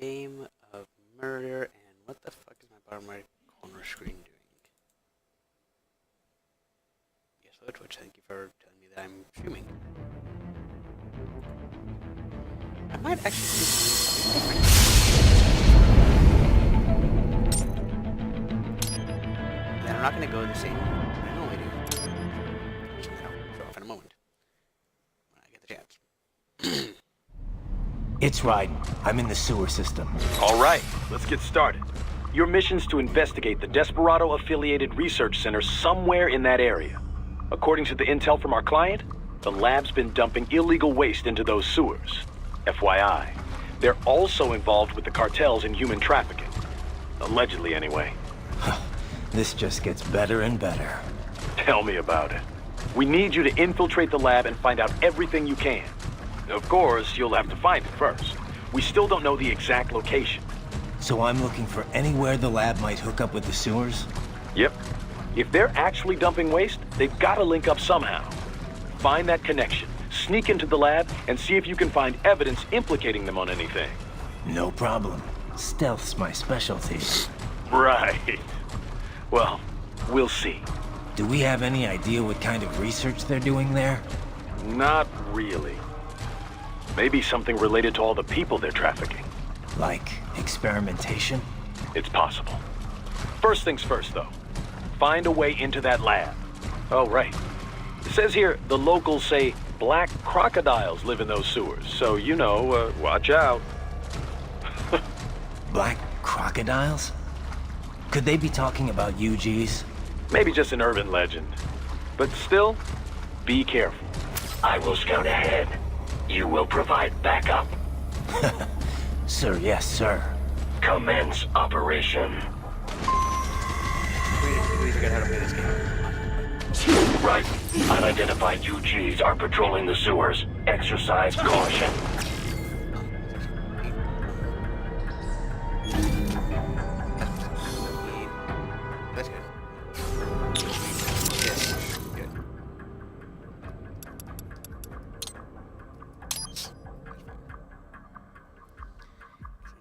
Game of murder, and what the fuck is my bottom right corner screen doing? Yes, hello Twitch, thank you for telling me that I'm streaming. I might actually do something different. And then I'm not going to go the same way I normally do. Which I'll show off in a moment. When I get the chance. It's right. I'm in the sewer system. All right, let's get started. Your mission's to investigate the Desperado-affiliated research center somewhere in that area. According to the intel from our client, the lab's been dumping illegal waste into those sewers. FYI, they're also involved with the cartels in human trafficking. Allegedly, anyway. This just gets better and better. Tell me about it. We need you to infiltrate the lab and find out everything you can. Of course, you'll have to find it first. We still don't know the exact location. So I'm looking for anywhere the lab might hook up with the sewers? Yep. If they're actually dumping waste, they've got to link up somehow. Find that connection, sneak into the lab, and see if you can find evidence implicating them on anything. No problem. Stealth's my specialty. Right. Well, we'll see. Do we have any idea what kind of research they're doing there? Not really. Maybe something related to all the people they're trafficking. Like experimentation? It's possible. First things first, though. Find a way into that lab. Oh, right. It says here the locals say black crocodiles live in those sewers, so you know, watch out. Black crocodiles? Could they be talking about UGs? Maybe just an urban legend. But still, be careful. I will scout ahead. You will provide backup. Sir, yes, sir. Commence operation. We figured out how to play this game. Right. Unidentified UGs are patrolling the sewers. Exercise caution. That's good. Yes, good.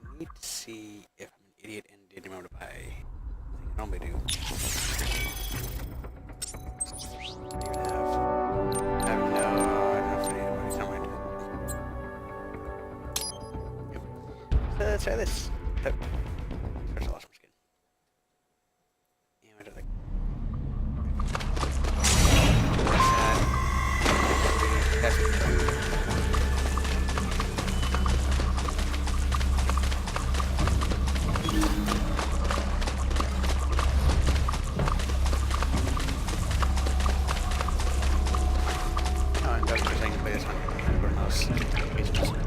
I need to see if I'm an idiot and didn't remember to buy the thing I normally do. I don't know if anybody's not right. Yep. So let's try this. Oh. First I lost my skin. Yeah, I don't like. That's it. Oh, and Doug's saying to play this on your mouse. It's just too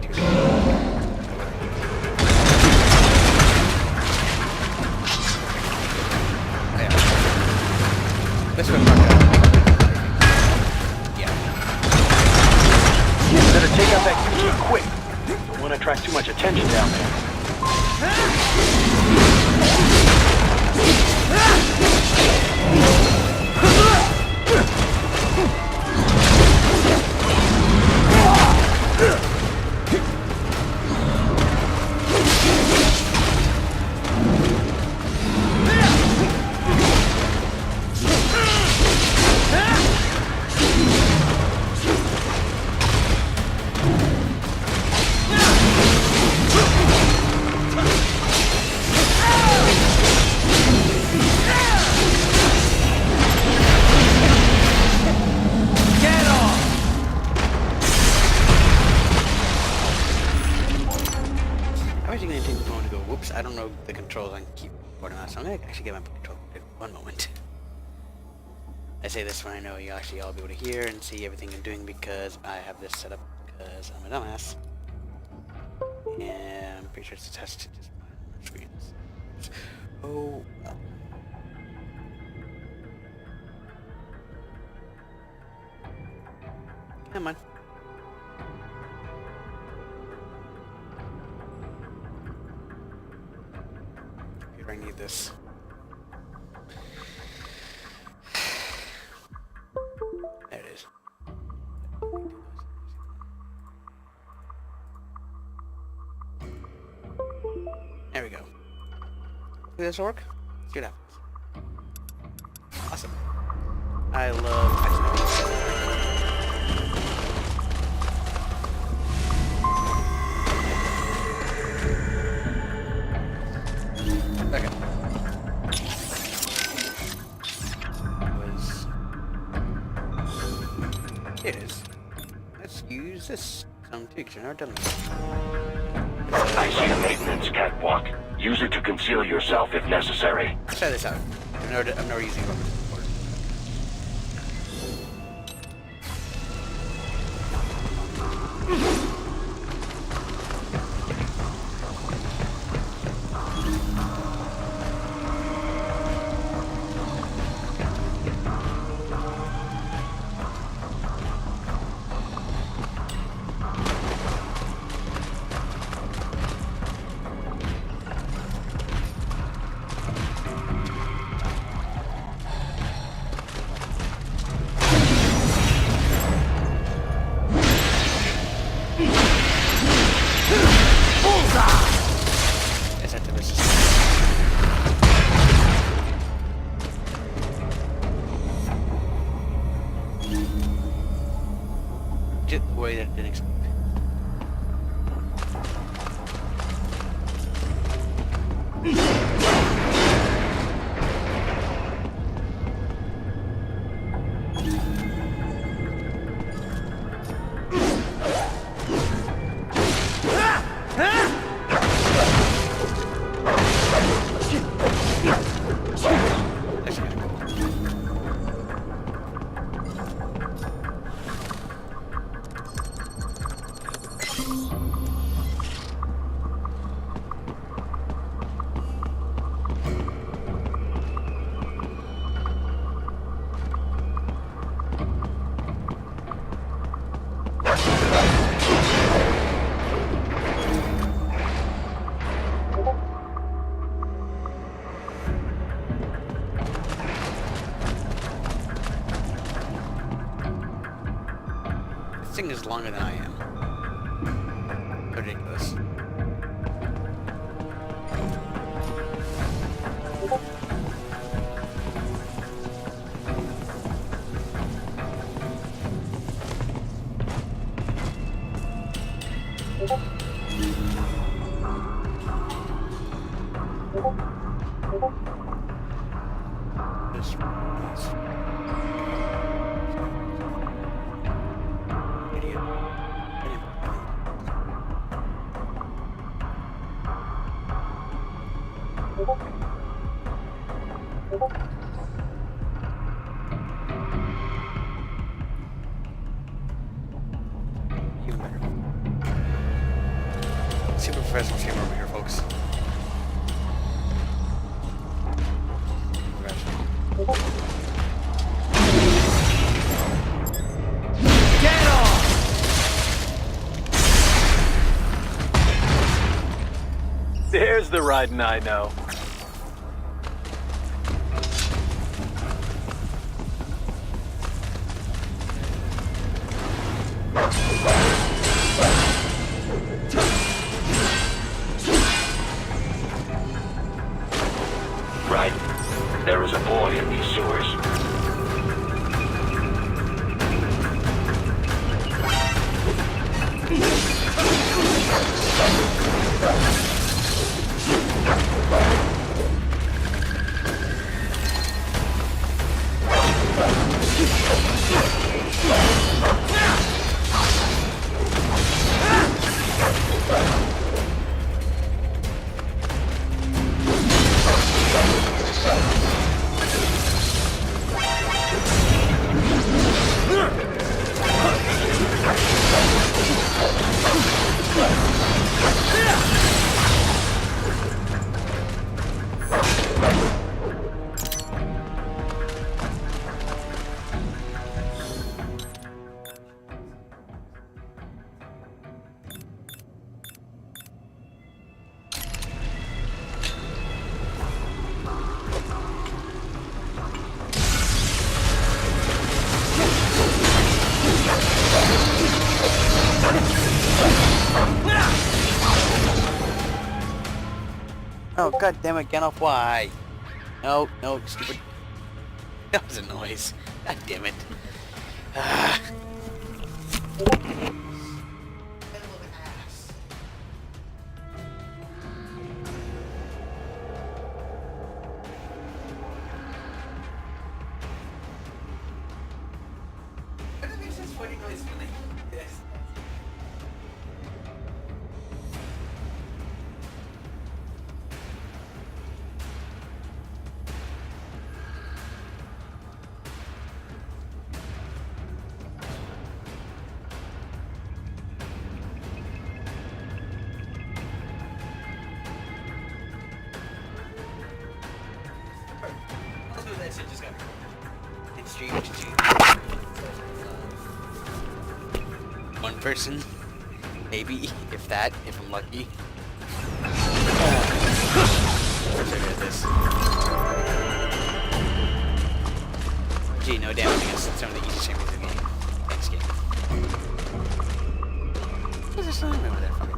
This one yeah. Better take out that UG quick. Don't want to attract too much attention down there. I was going to take a moment to go, whoops, I don't know the controls on keyboard and mouse, so I'm going to actually get my control in one moment. I say this when I know you'll actually all be able to hear and see everything I'm doing because I have this set up because I'm a dumbass. And I'm pretty sure it's attached to just my screens. Oh, well. Come on. I need this. There it is. this will work. See what happens. Awesome. I love... Okay. Here it is. Let's use this some too, because I've never done this. I see a maintenance catwalk. Use it to conceal yourself if necessary. Let's try this out. I've never used these weapons before. Yes, that's the resistance. Just the way that it didn't explode. That's kinda cool. This thing is longer than I am. Ridiculous. This is idiot. Even better. Super professional stream over here, folks. Get off! There's the riding I know. Right. There is a boy in these sewers. Oh, god damn it, Gandalf, why? No, no, stupid. That was a noise. God damn it. Ah. One person, maybe, if that, if I'm lucky. First I got this. Gee, no damage against some of the easiest enemies in the game. Thanks, game. What's this line over there? Fuck it.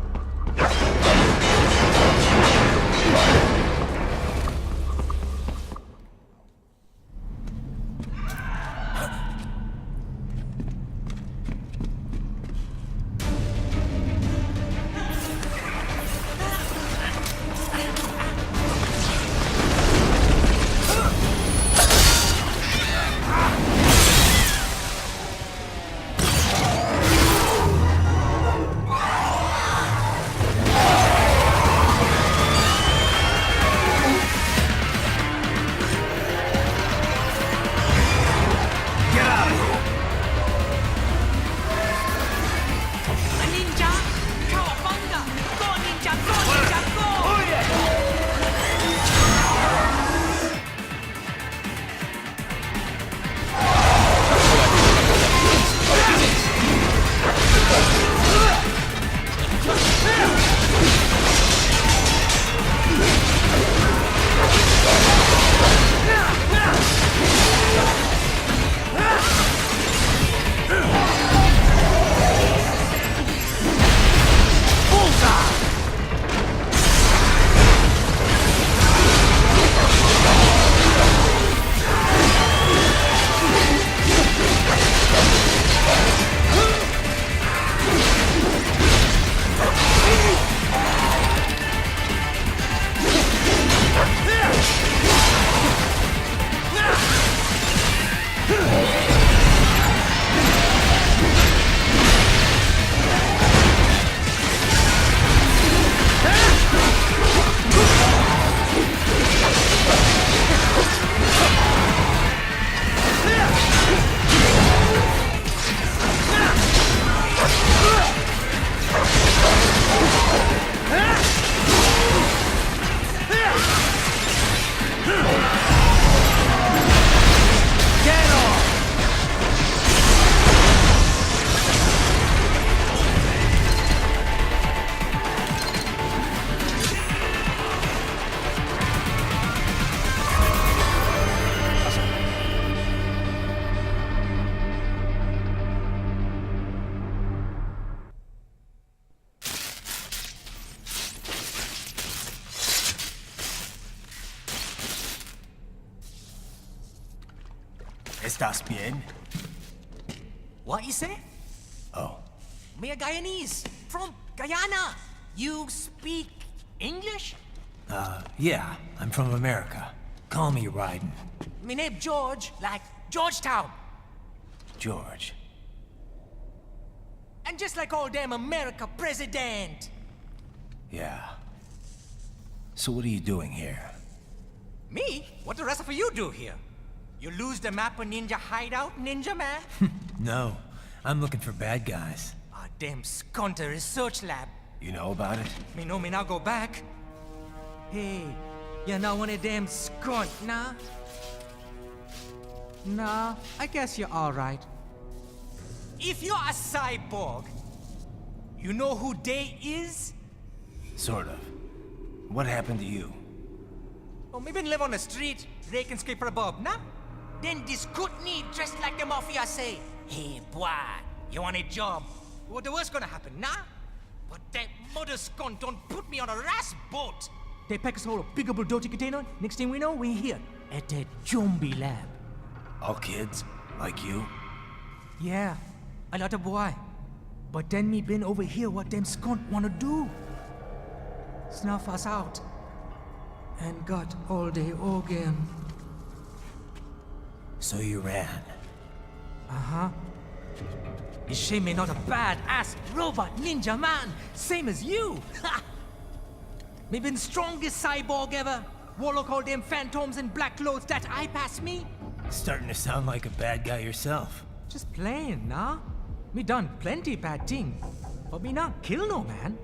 ¿Estás bien? What you say? Oh, Me a Guyanese from Guyana. You speak English? yeah, I'm from America. Call me Ryden. Me name George, like Georgetown. George. And just like all damn America president. Yeah. So what are you doing here? Me? What the rest of you do here? You lose the map of Ninja hideout, Ninja man? No, I'm looking for bad guys. Ah, damn Skunter research lab. You know about it? Me know me now go back. Hey, you're not one of them skunt, nah? Nah, I guess you're alright. If you're a cyborg, you know who they is? Sort of. What happened to you? Oh, me been live on the street, rake and scrape for a bob, nah? Then this good need dressed like the mafia say, hey boy, you want a job? What the worst gonna happen, nah? But that mother scunt don't put me on a ras boat. They pack us all a big bulldoty container. Next thing we know, we're here at the zombie lab. All kids? Like you? Yeah, a lot of boy. But then me been over here what them skunt wanna do. Snuff us out. And got all the organ. So you ran. Uh-huh. Is she me not a bad-ass robot ninja man, same as you? Ha! Me been strongest cyborg ever. Warlock all them phantoms in black clothes that eye pass me. Starting to sound like a bad guy yourself. Just plain, nah? Me done plenty bad thing. But me not kill no man.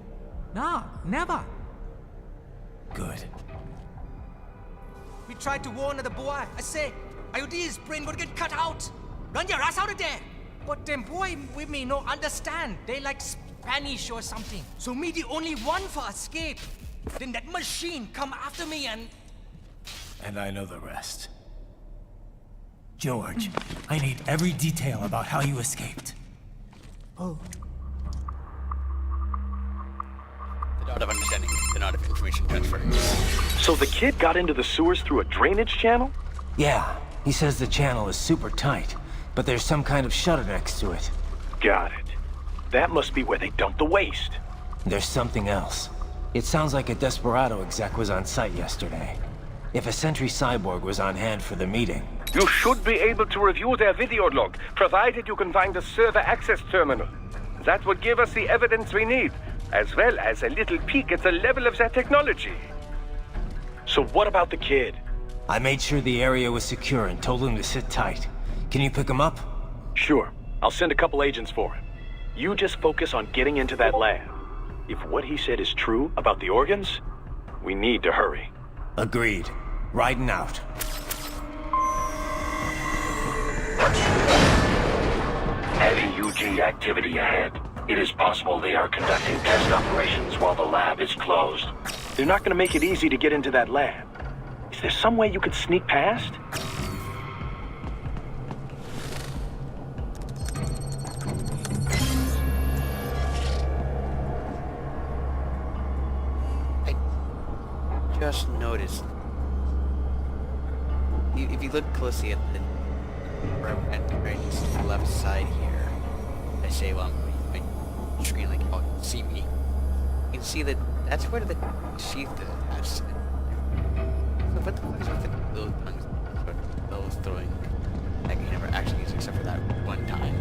Nah, never. Good. We tried to warn the boy. I say, IOD's brain would get cut out. Run your ass out of there. But them boy with me no understand. They like Spanish or something. So me the only one for escape. Then that machine come after me and... And I know the rest. George, I need every detail about how you escaped. Oh. The art of understanding, the art of information transfer. So the kid got into the sewers through a drainage channel? Yeah, he says the channel is super tight, but there's some kind of shutter next to it. Got it. That must be where they dump the waste. There's something else. It sounds like a Desperado exec was on site yesterday. If a Sentry cyborg was on hand for the meeting. You should be able to review their video log, provided you can find the server access terminal. That would give us the evidence we need, as well as a little peek at the level of their technology. So what about the kid? I made sure the area was secure and told him to sit tight. Can you pick him up? Sure. I'll send a couple agents for him. You just focus on getting into that lab. If what he said is true about the organs, we need to hurry. Agreed. Riding out. Heavy UG activity ahead. It is possible they are conducting test operations while the lab is closed. They're not going to make it easy to get into that lab. Is there some way you could sneak past? Just noticed. If you look closely at the right left side here, I say, well, my screen like y'all can see me. You can see that that's where the sheath is. So what the fuck is with those tongues? Those throwing that you never actually use except for that one time.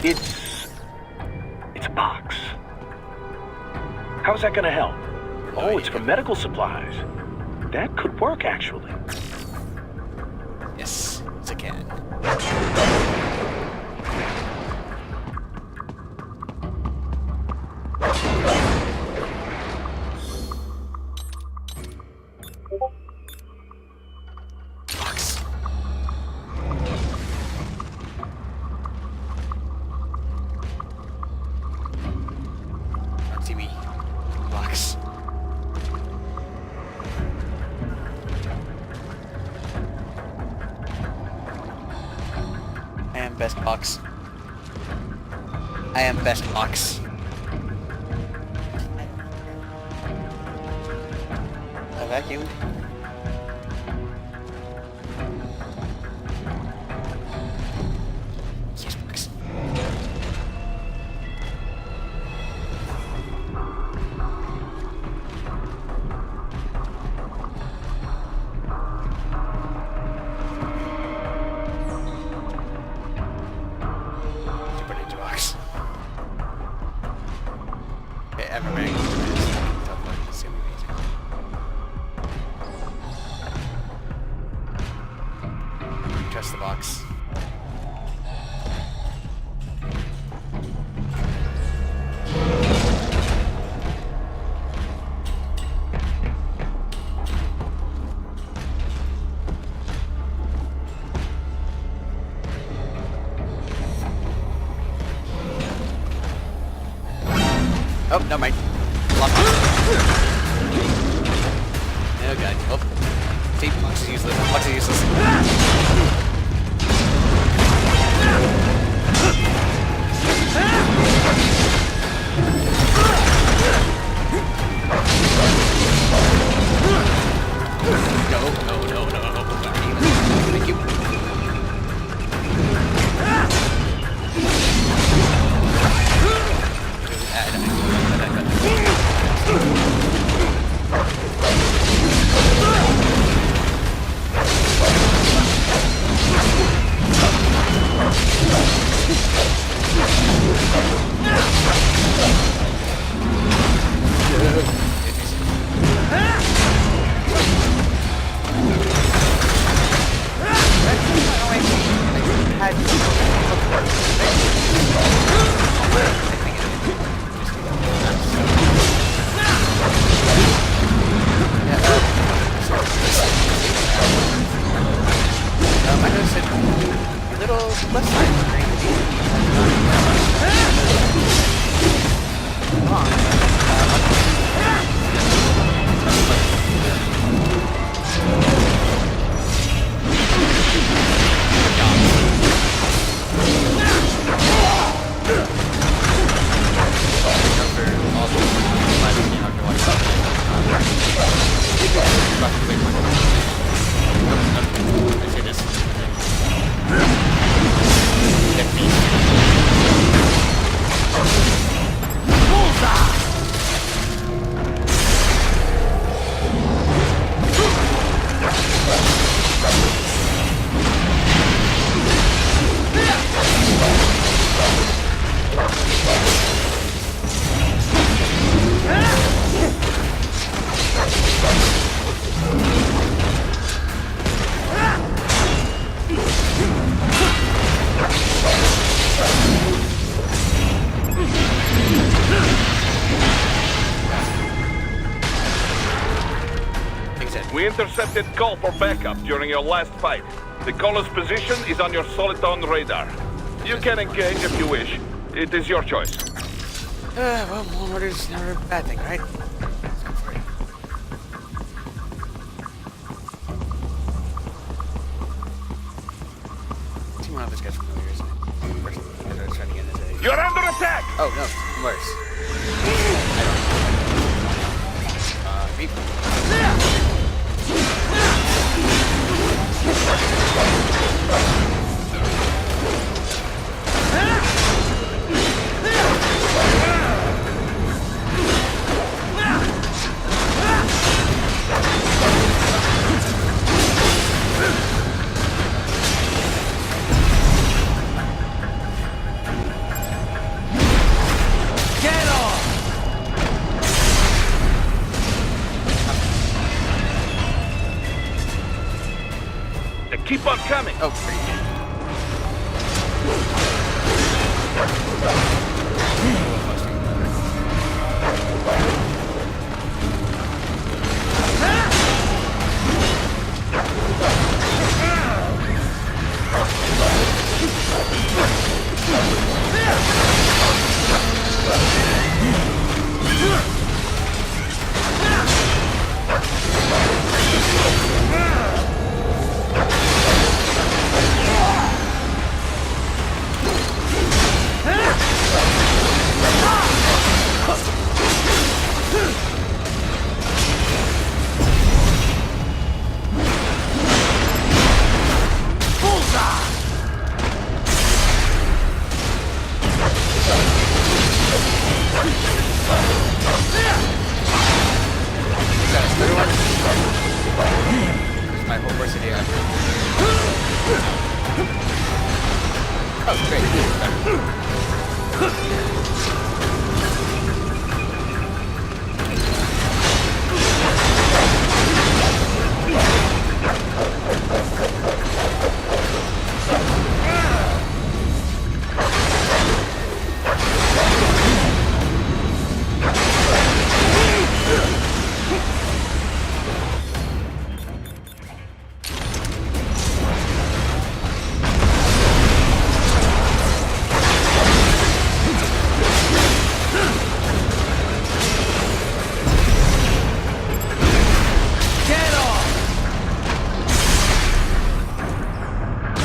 It's a box. How's that gonna help? Oh, it's for medical supplies. That could work, actually. Yes, it's a can. Box. Don't see me. Box. I am best box. I am best box. I vacuumed. Yes, box. Super Ninja box. Okay, everybody. It's gonna be amazing. Trust the box. Oh, no, mind. Locked. Oh god. Oh. See, box is useless. Box is useless. We intercepted call for backup during your last fight. The caller's position is on your Soliton radar. You can engage if you wish. It is your choice. Well, more orders never a bad thing, right? Let's go for it. Team one of this guy's familiar, isn't it? First, I was trying to get into the... You're under attack! Oh, no, worse. I don't know. Beep. They keep on coming! Oh, great. My whole worst idea ever. Oh, great.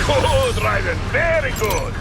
Good, Raiden! Very good!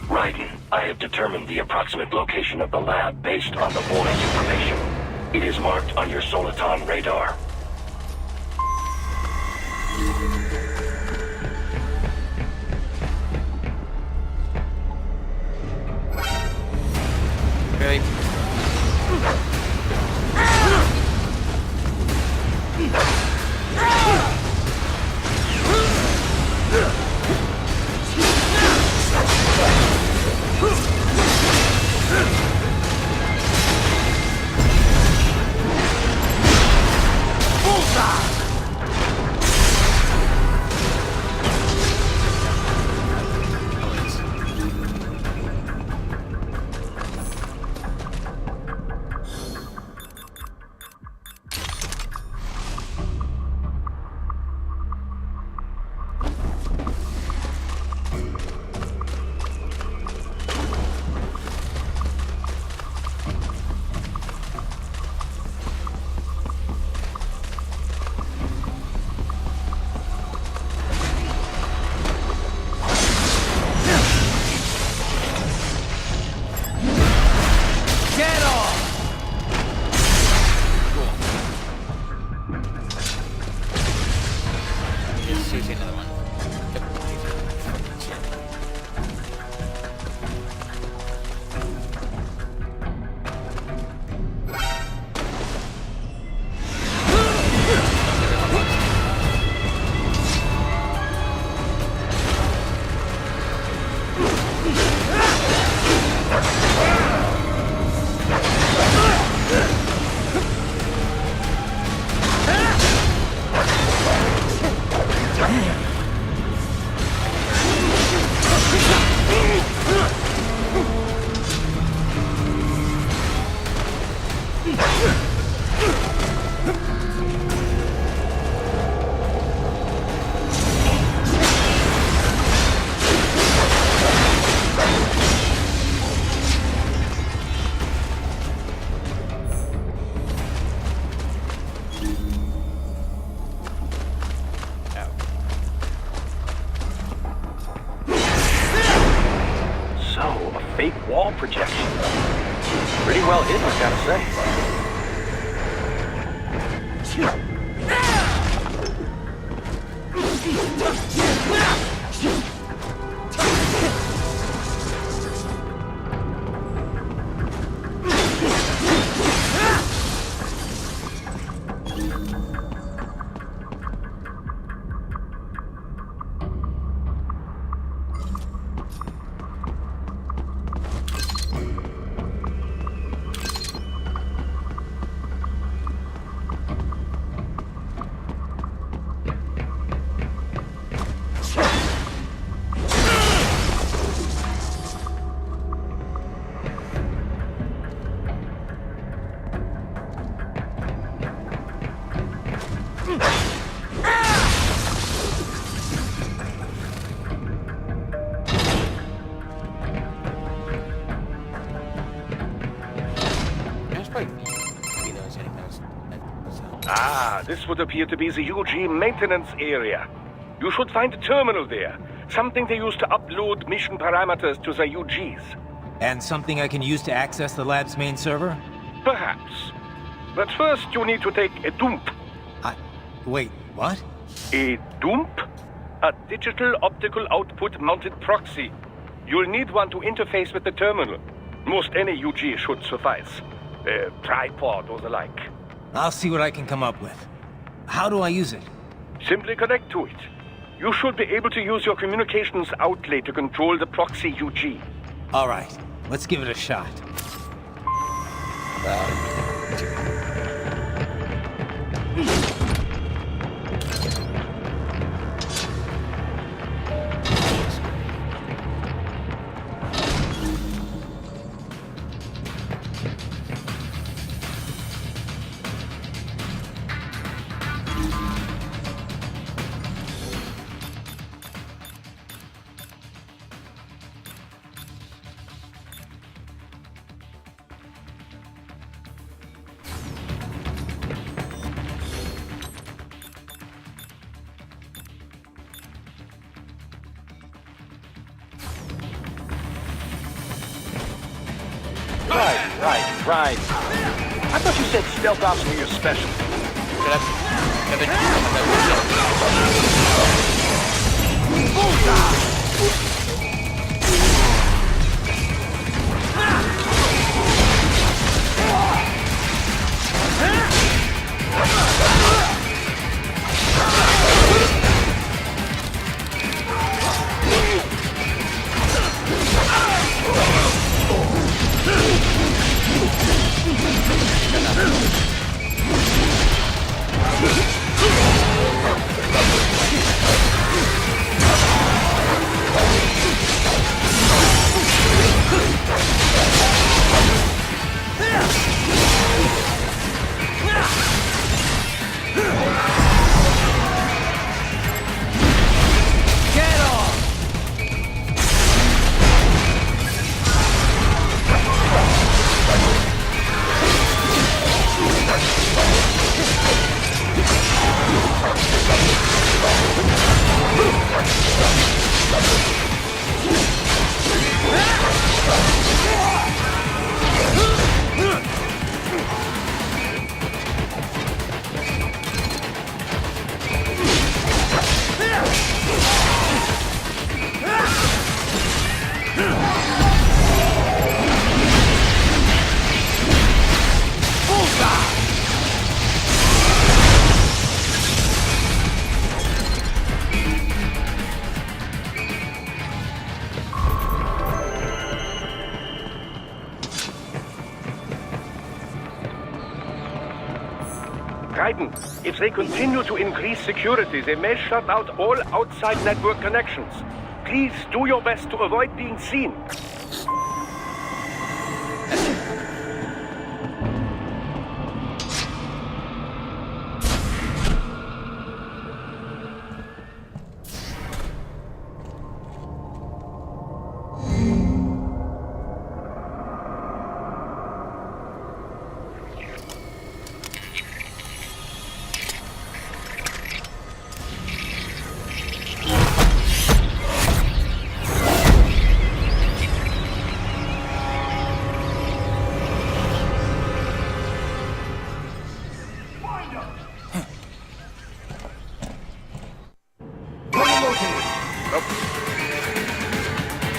Raiden, I have determined the approximate location of the lab based on the boy's information. It is marked on your Soliton radar. Really? fake wall projection. Pretty well hidden, I gotta say. Ah, this would appear to be the UG maintenance area. You should find a terminal there. Something they use to upload mission parameters to the UGs. And something I can use to access the lab's main server? Perhaps. But first you need to take a dump. Wait, what? A dump? A digital optical output mounted proxy. You'll need one to interface with the terminal. Most any UG should suffice. A tripod or the like. I'll see what I can come up with. How do I use it? Simply connect to it. You should be able to use your communications outlet to control the proxy UG. All right, let's give it a shot. Right. I thought you said stealth ops were your specialty. If they continue to increase security, they may shut out all outside network connections. Please do your best to avoid being seen.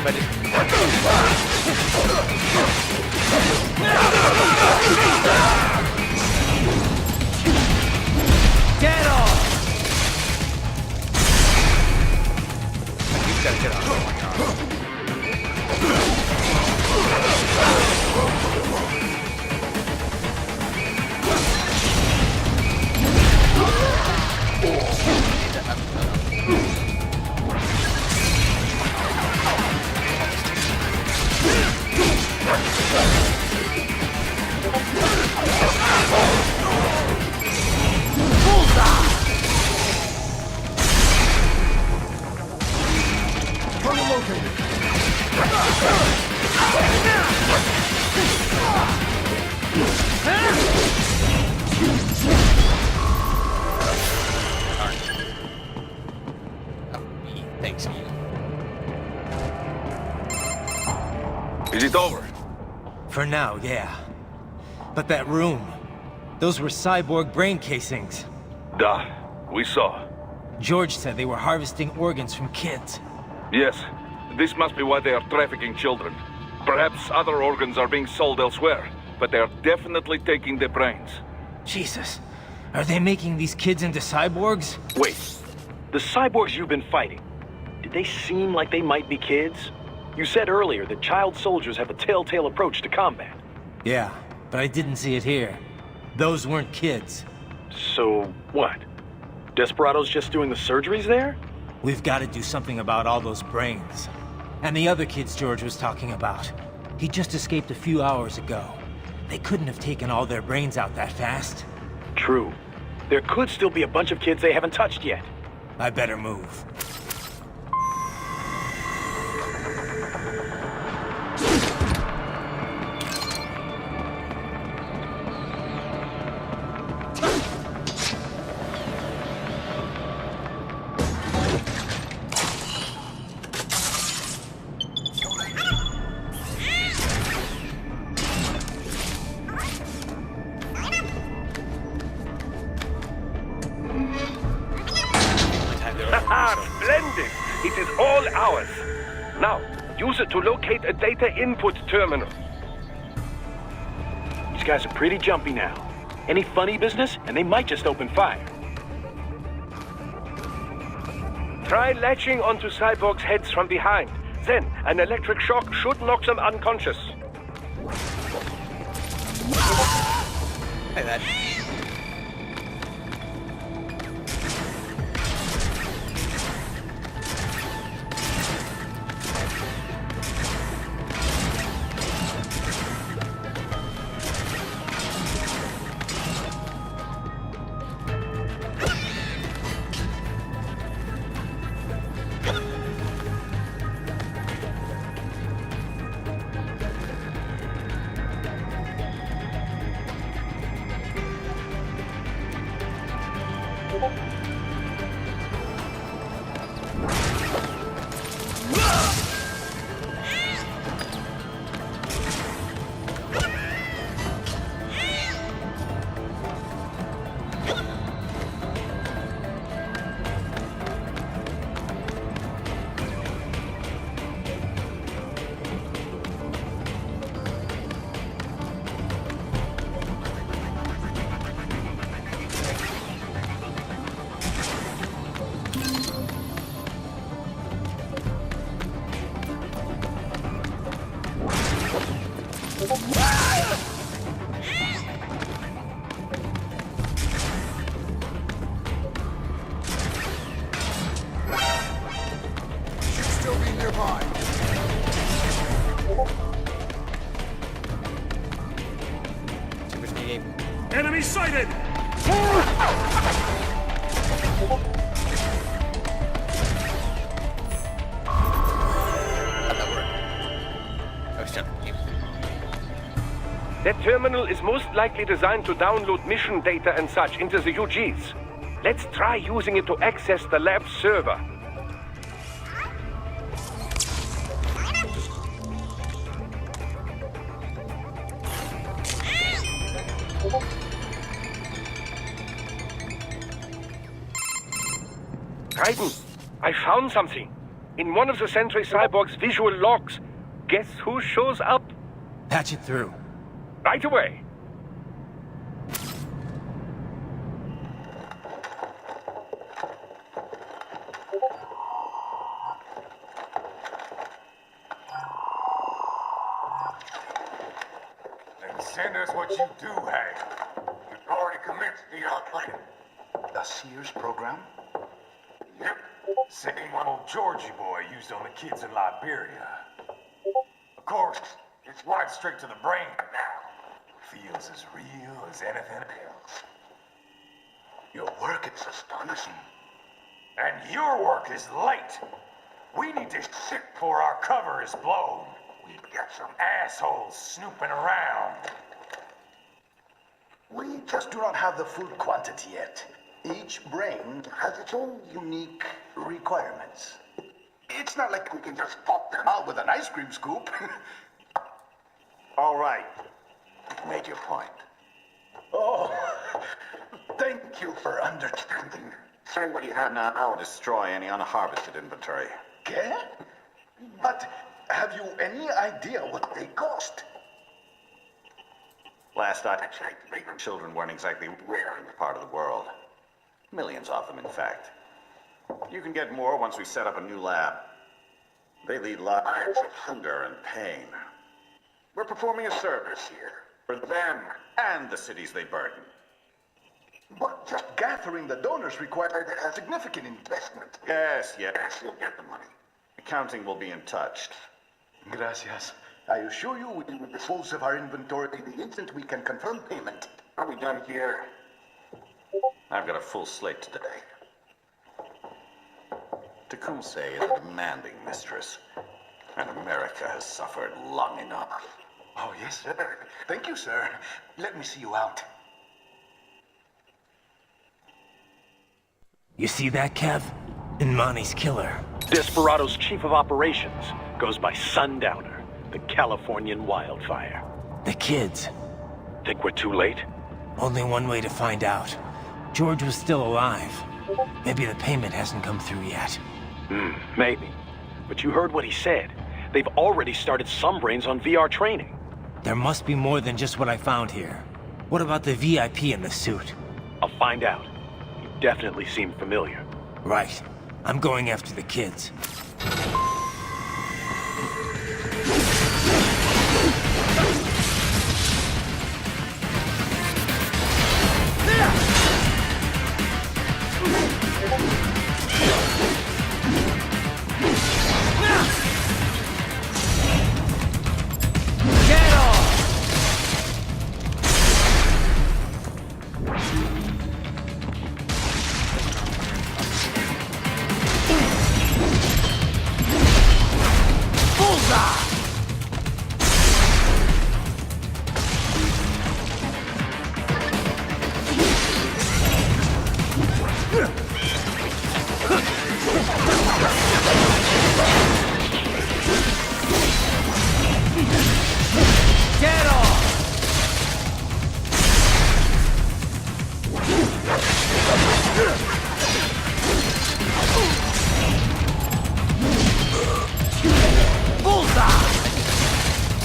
Get off! You gotta get on. Thanks, you. Is it over? For now, yeah. But that room, those were cyborg brain casings. Duh. We saw. George said they were harvesting organs from kids. Yes. This must be why they are trafficking children. Perhaps other organs are being sold elsewhere, but they are definitely taking the brains. Jesus, are they making these kids into cyborgs? Wait, the cyborgs you've been fighting, did they seem like they might be kids? You said earlier that child soldiers have a telltale approach to combat. Yeah, but I didn't see it here. Those weren't kids. So, what? Desperado's just doing the surgeries there? We've got to do something about all those brains. And the other kids George was talking about. He just escaped a few hours ago. They couldn't have taken all their brains out that fast. True. There could still be a bunch of kids they haven't touched yet. I better move. Splendid! It is all ours. Now, use it to locate a data input terminal. These guys are pretty jumpy now. Any funny business, and they might just open fire. Try latching onto cyborgs' heads from behind. Then, an electric shock should knock them unconscious. Like that. Enemy sighted! That terminal is most likely designed to download mission data and such into the UGs. Let's try using it to access the lab server. Raiden, I found something. In one of the Sentry Cyborg's visual logs, guess who shows up? Patch it through. Right away. Then send us what you do have. We've already commenced the plan. The Sears program? Yep. Same one old Georgie boy used on the kids in Liberia. Of course, it's right straight to the brain now. Feels as real as anything else. Your work is astonishing. And your work is late. We need to shit before our cover is blown. We've got some assholes snooping around. We just do not have the full quantity yet. Each brain has its own unique requirements. It's not like we can just pop them out with an ice cream scoop. All right. You've made your point. Oh, thank you for understanding. Say what you have now. I'll destroy any unharvested inventory. Okay? But have you any idea what they cost? Last I checked, children weren't exactly rare in this part of the world. Millions of them, in fact. You can get more once we set up a new lab. They lead lives of hunger and pain. We're performing a service here for them and the cities they burden. But just gathering the donors required a significant investment. Yes, you'll get the money. Accounting will be in touch. Gracias. I assure you we will dispose of our inventory the instant we can confirm payment. Are we done here? I've got a full slate today. Tecumseh is a demanding mistress, and America has suffered long enough. Oh, yes, sir. Thank you, sir. Let me see you out. You see that, Kev? Imani's killer. Desperado's chief of operations goes by Sundowner, the Californian wildfire. The kids. Think we're too late? Only one way to find out. George was still alive. Maybe the payment hasn't come through yet. Maybe. But you heard what he said. They've already started some brains on VR training. There must be more than just what I found here. What about the VIP in the suit? I'll find out. You definitely seem familiar. Right. I'm going after the kids.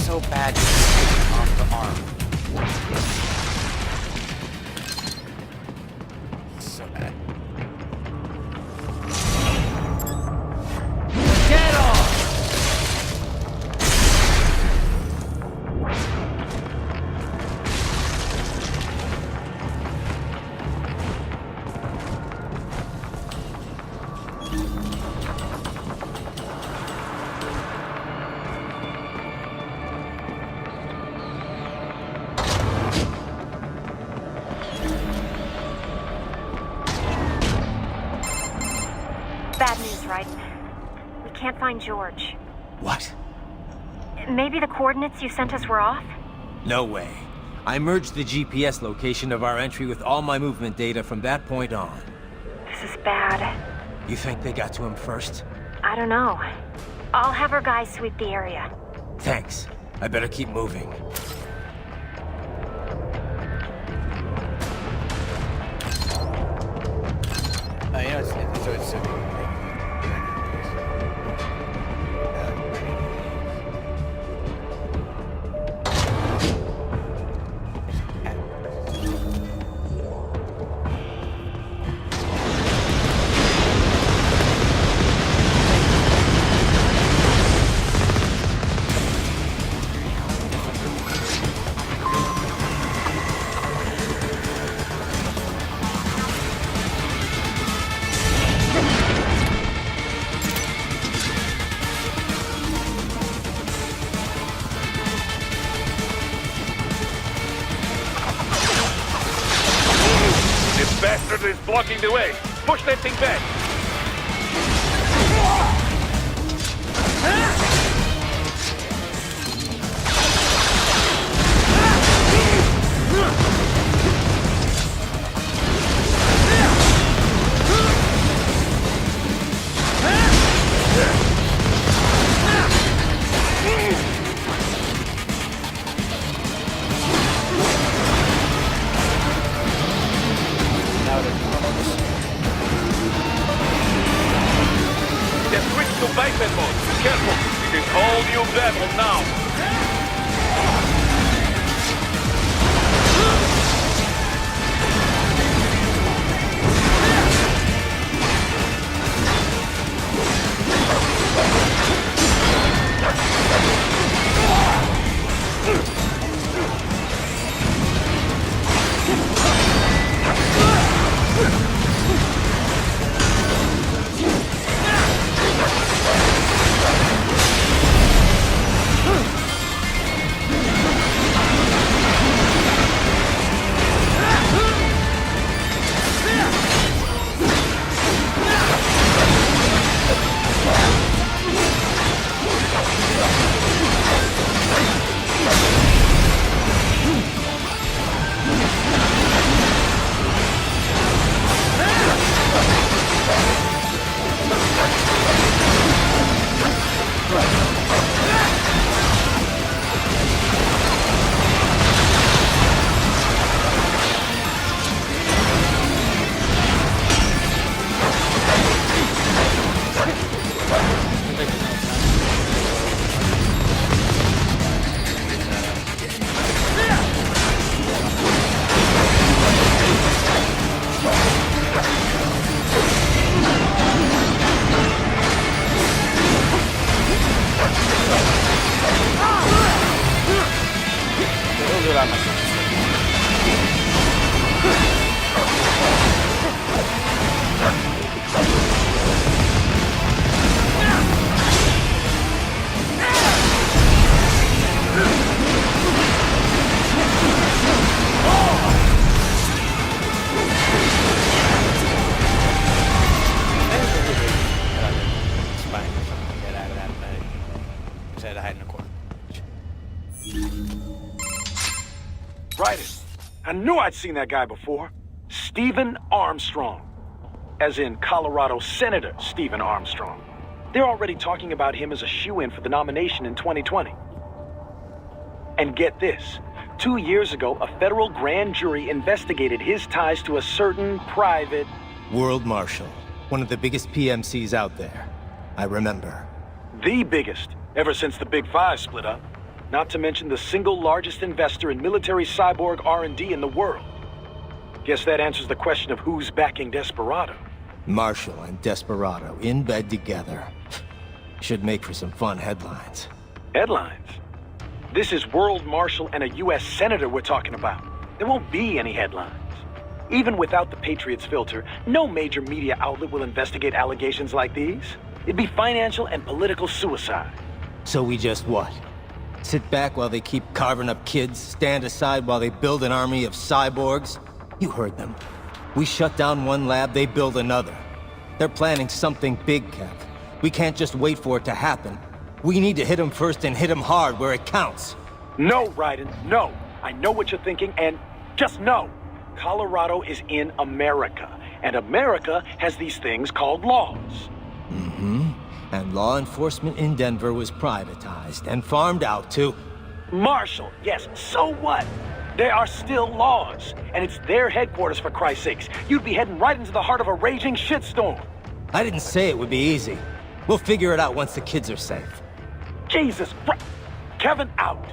So bad off the arm. So bad. Get off! Bad news, right? We can't find George. What? Maybe the coordinates you sent us were off? No way. I merged the GPS location of our entry with all my movement data from that point on. This is bad. You think they got to him first? I don't know. I'll have our guys sweep the area. Thanks. I better keep moving. You know, it's is blocking the way. Push that thing back. Biped mode. Careful. It is all new battle now. I knew I'd seen that guy before. Stephen Armstrong. As in Colorado Senator Stephen Armstrong. They're already talking about him as a shoo-in for the nomination in 2020. And get this. 2 years ago, a federal grand jury investigated his ties to a certain private... World Marshal. One of the biggest PMCs out there. I remember. The biggest, ever since the Big Five split up. Not to mention the single largest investor in military cyborg R&D in the world. Guess that answers the question of who's backing Desperado. Marshall and Desperado in bed together. Should make for some fun headlines. Headlines? This is World Marshal and a U.S. Senator we're talking about. There won't be any headlines. Even without the Patriots filter, no major media outlet will investigate allegations like these. It'd be financial and political suicide. So we just what? Sit back while they keep carving up kids, stand aside while they build an army of cyborgs? You heard them. We shut down one lab, they build another. They're planning something big, Kev. We can't just wait for it to happen. We need to hit them first and hit them hard where it counts. No, Raiden, no. I know what you're thinking, and just know. Colorado is in America, and America has these things called laws. Mm-hmm. And law enforcement in Denver was privatized and farmed out to... Marshall, yes, so what? There are still laws, and it's their headquarters, for Christ's sakes. You'd be heading right into the heart of a raging shitstorm. I didn't say it would be easy. We'll figure it out once the kids are safe. Jesus Christ. Kevin out.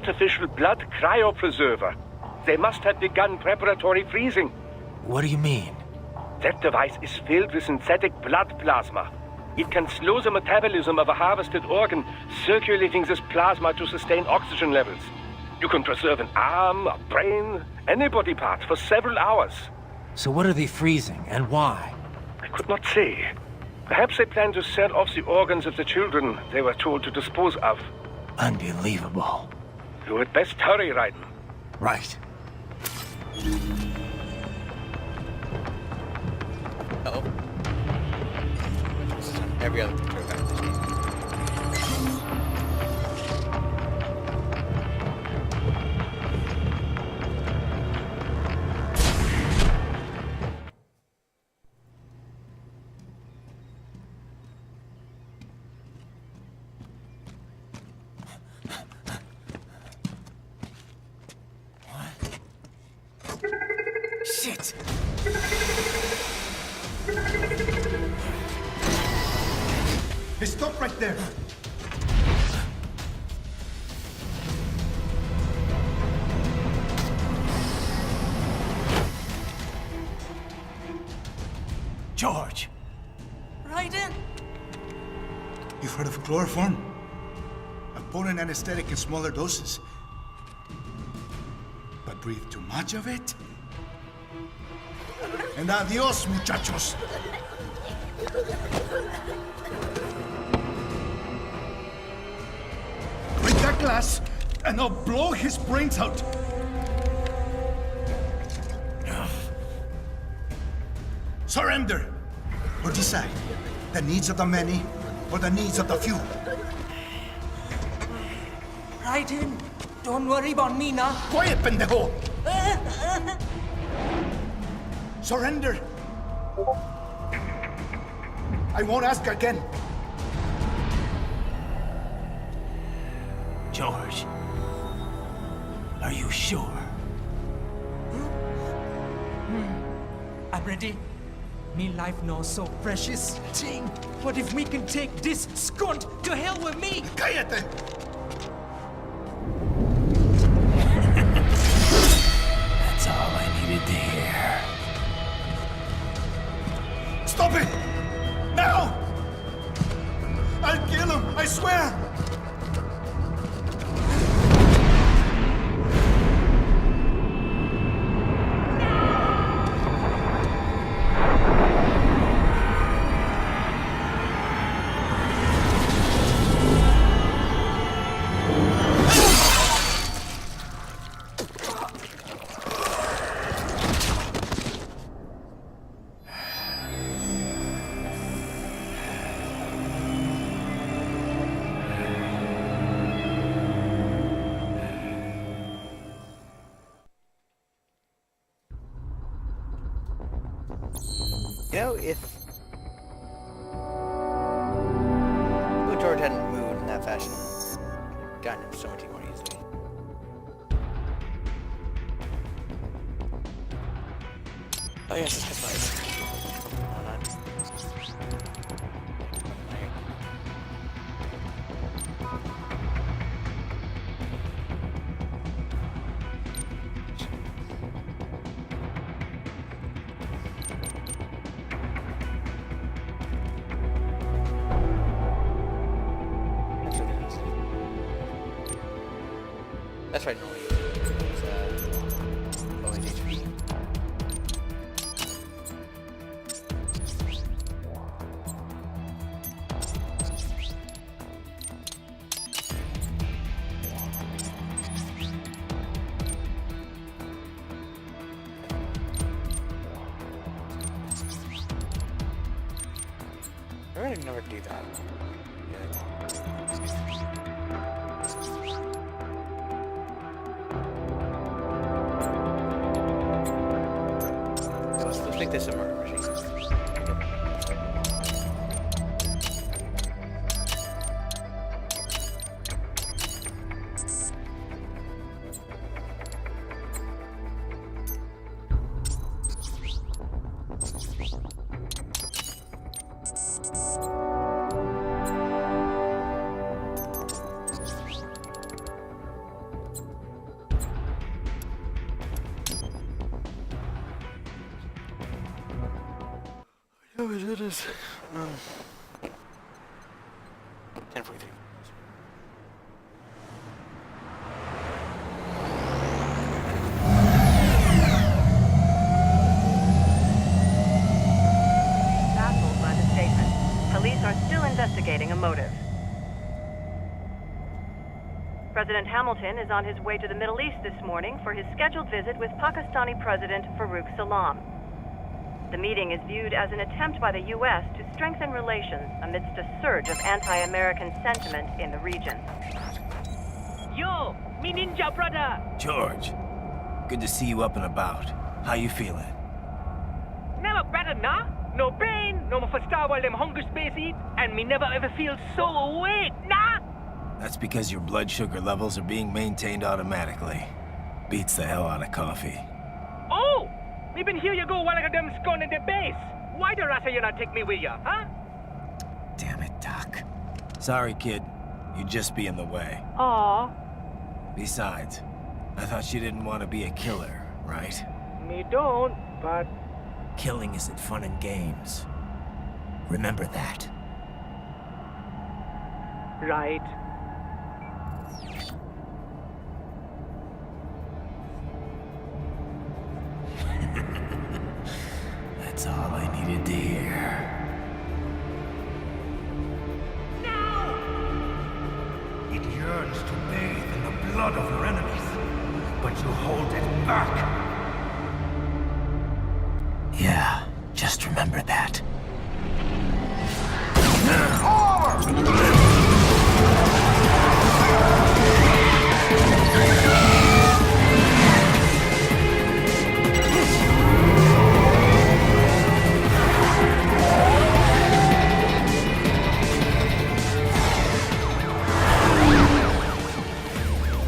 artificial blood cryopreserver. They must have begun preparatory freezing. What do you mean? That device is filled with synthetic blood plasma. It can slow the metabolism of a harvested organ, circulating this plasma to sustain oxygen levels. You can preserve an arm, a brain, any body part for several hours. So what are they freezing, and why? I could not say. Perhaps they plan to sell off the organs of the children they were told to dispose of. Unbelievable. You had best hurry, Raiden. Right. Uh-oh. This is on every other control guy in this game. Shit! Hey, stop right there. George! Raiden! You've heard of chloroform? A potent anesthetic in smaller doses. But breathe too much of it? And adios, muchachos. Break that glass, and I'll blow his brains out. Surrender, or decide the needs of the many or the needs of the few. Raiden, don't worry about me now. Quiet, pendejo! Surrender! I won't ask again. George, are you sure? I'm ready. Me life now so precious. Ting, what if we can take this skunt to hell with me? Cállate! That's all I needed to hear. Stop it! Now! I'll kill him, I swear! You know, if George hadn't moved in that fashion, I'd gotten him so much more easily. Oh yes, that's right. Hold on. That's right, normally it's low in HP. I really never do that. Let's make this a murder machine. Oh, it is. 10:43. Baffled by the statement. Police are still investigating a motive. President Hamilton is on his way to the Middle East this morning for his scheduled visit with Pakistani President Farooq Salam. The meeting is viewed as an attempt by the U.S. to strengthen relations amidst a surge of anti-American sentiment in the region. Yo, me ninja brother. George, good to see you up and about. How you feeling? Never better, nah? No pain, no more for star while them hunger space eat, and me never ever feel so awake, nah? That's because your blood sugar levels are being maintained automatically. Beats the hell out of coffee. Oh! Me been here you go while I got them scone in the base. Why the rasta you not take me with ya, huh? Damn it, Doc. Sorry, kid. You'd just be in the way. Aw. Besides, I thought you didn't want to be a killer, right? Me don't, but... Killing isn't fun and games. Remember that. Right. That's all I needed to hear. It yearns to bathe in the blood of your enemies, but you hold it back. Yeah, just remember that.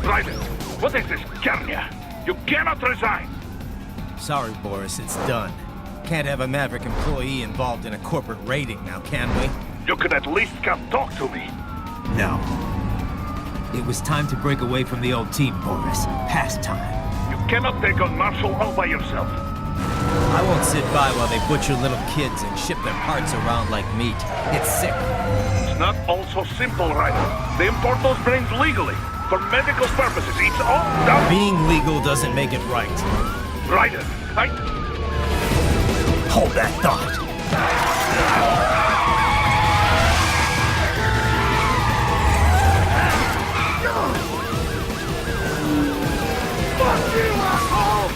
Raiden, what is this, Garnia? You cannot resign! Sorry, Boris, it's done. Can't have a Maverick employee involved in a corporate raiding now, can we? You could at least come talk to me. No. It was time to break away from the old team, Boris. Past time. You cannot take on Marshall all by yourself. I won't sit by while they butcher little kids and ship their parts around like meat. It's sick. It's not all so simple, Raiden. They import those brains legally. For medical purposes, it's all done. Being legal doesn't make it right. Raiden, Hold that thought. Fuck you, asshole!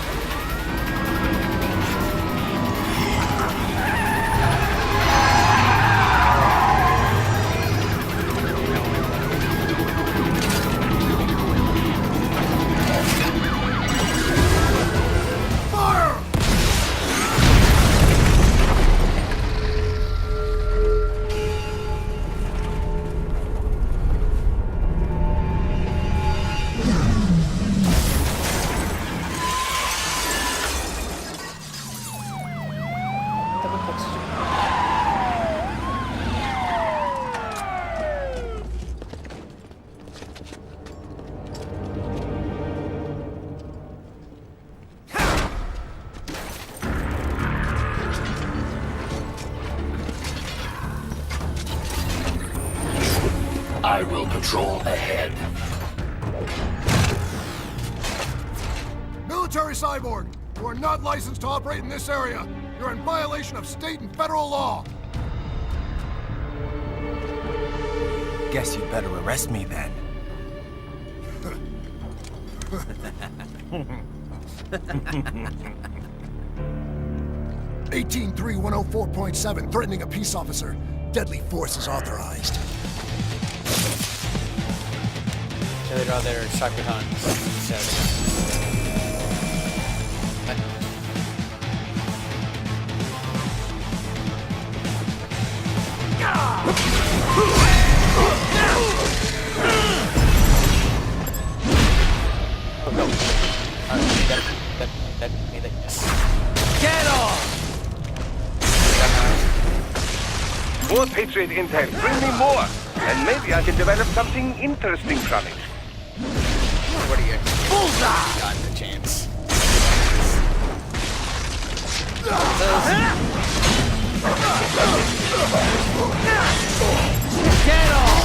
I will patrol ahead. Military cyborg, you are not licensed to operate in this area. You're in violation of state and federal law. Guess you better arrest me then. 183-104.7, threatening a peace officer. Deadly force is authorized. So they draw their soccer guns. Get off! More Patriot intel. Bring me more. And maybe I can develop something interesting from it. What are you? Bullseye! Got the chance. Get off!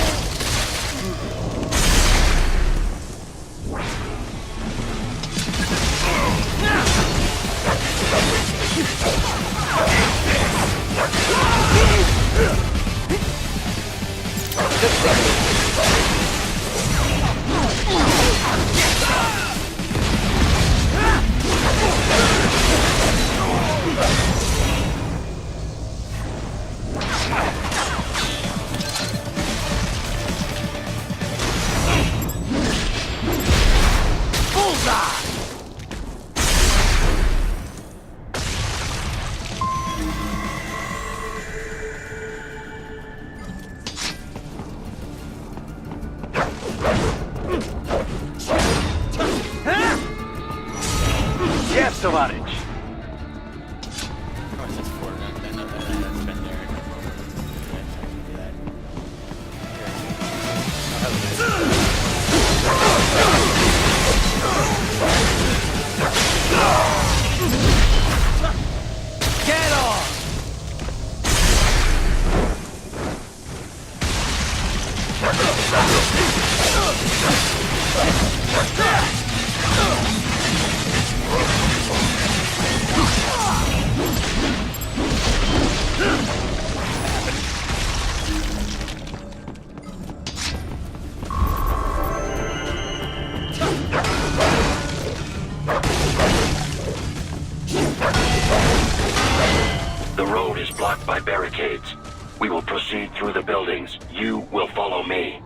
Yes, товарищ. Of course, that's four. I know that's been there. I can do that. Get off! The road is blocked by barricades. We will proceed through the buildings. You will follow me.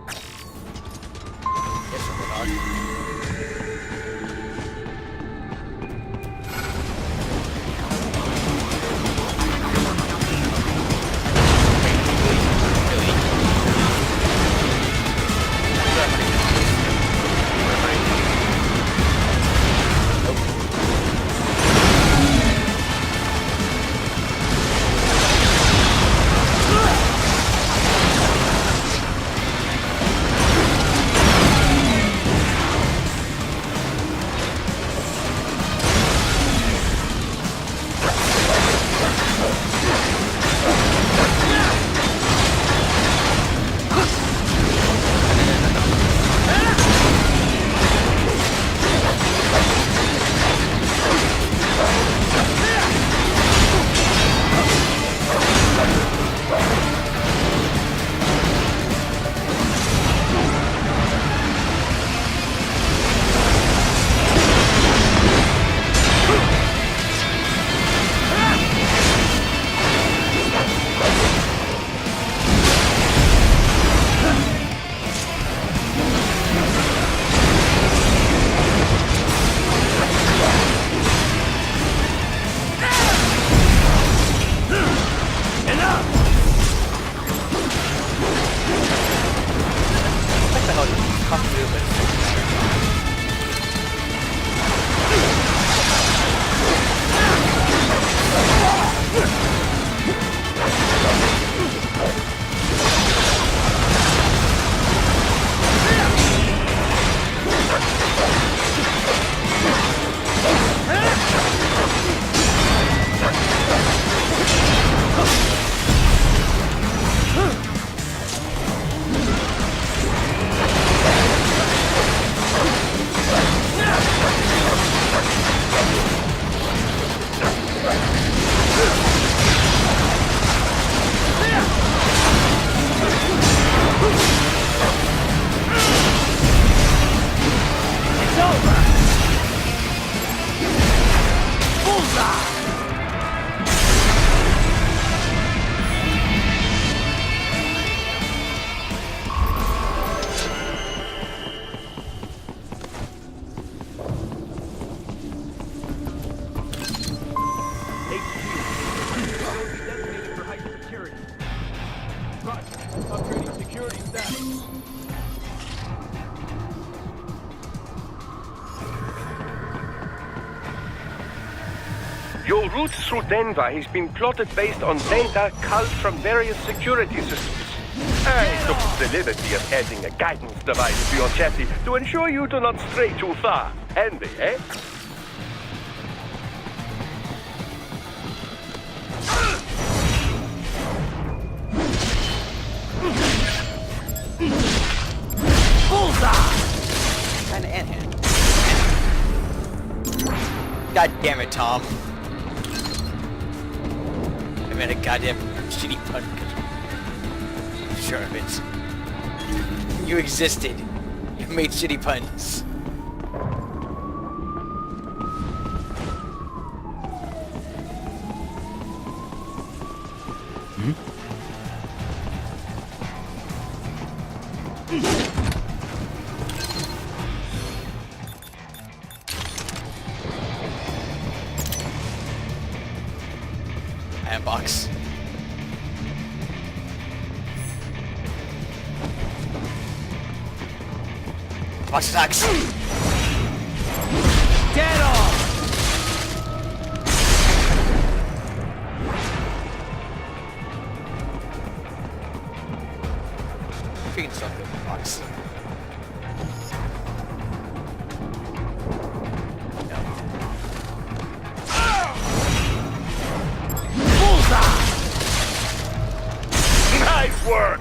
Your route through Denver has been plotted based on data culled from various security systems. I took the liberty of adding a guidance device to your chassis to ensure you do not stray too far. Handy, eh? God damn it, Tom. I made a goddamn shitty pun. Sure of it. You existed. You made shitty puns. Iron box. Box attacks. Dead on! Freaking stuff in the box. Nice work!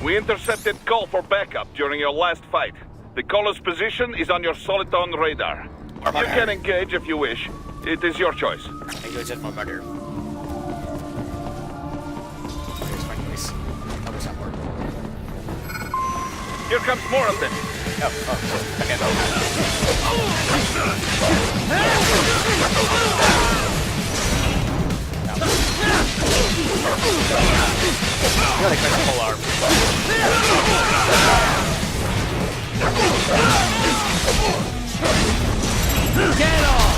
We intercepted call for backup during your last fight. The caller's position is on your Soliton radar. You can engage if you wish. It is your choice. I go just my murder. Here's my voice. How does that work? Here comes more of them. Oh, okay. You gotta crush the whole arm. Get off!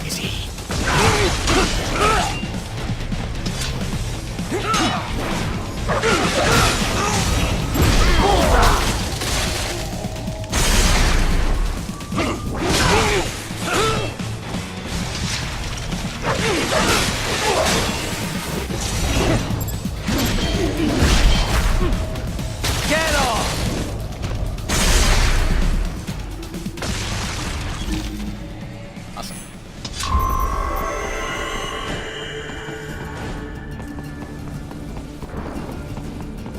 Easy. Get off! Awesome.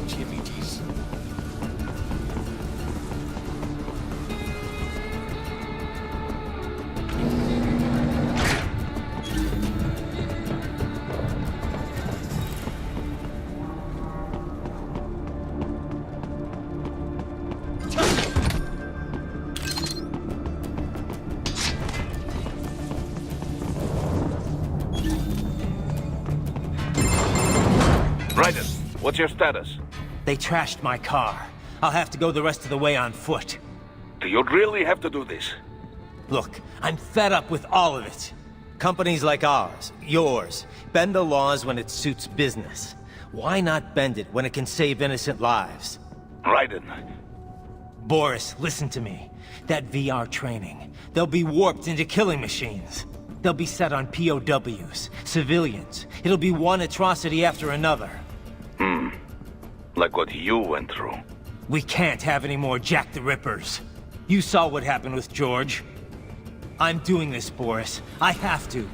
GMETs. Raiden, what's your status? They trashed my car. I'll have to go the rest of the way on foot. Do you really have to do this? Look, I'm fed up with all of it. Companies like ours, yours, bend the laws when it suits business. Why not bend it when it can save innocent lives? Raiden, Boris, listen to me. That VR training, they'll be warped into killing machines. They'll be set on POWs, civilians. It'll be one atrocity after another. like what you went through. We can't have any more Jack the Rippers. You saw what happened with George. I'm doing this, Boris. I have to.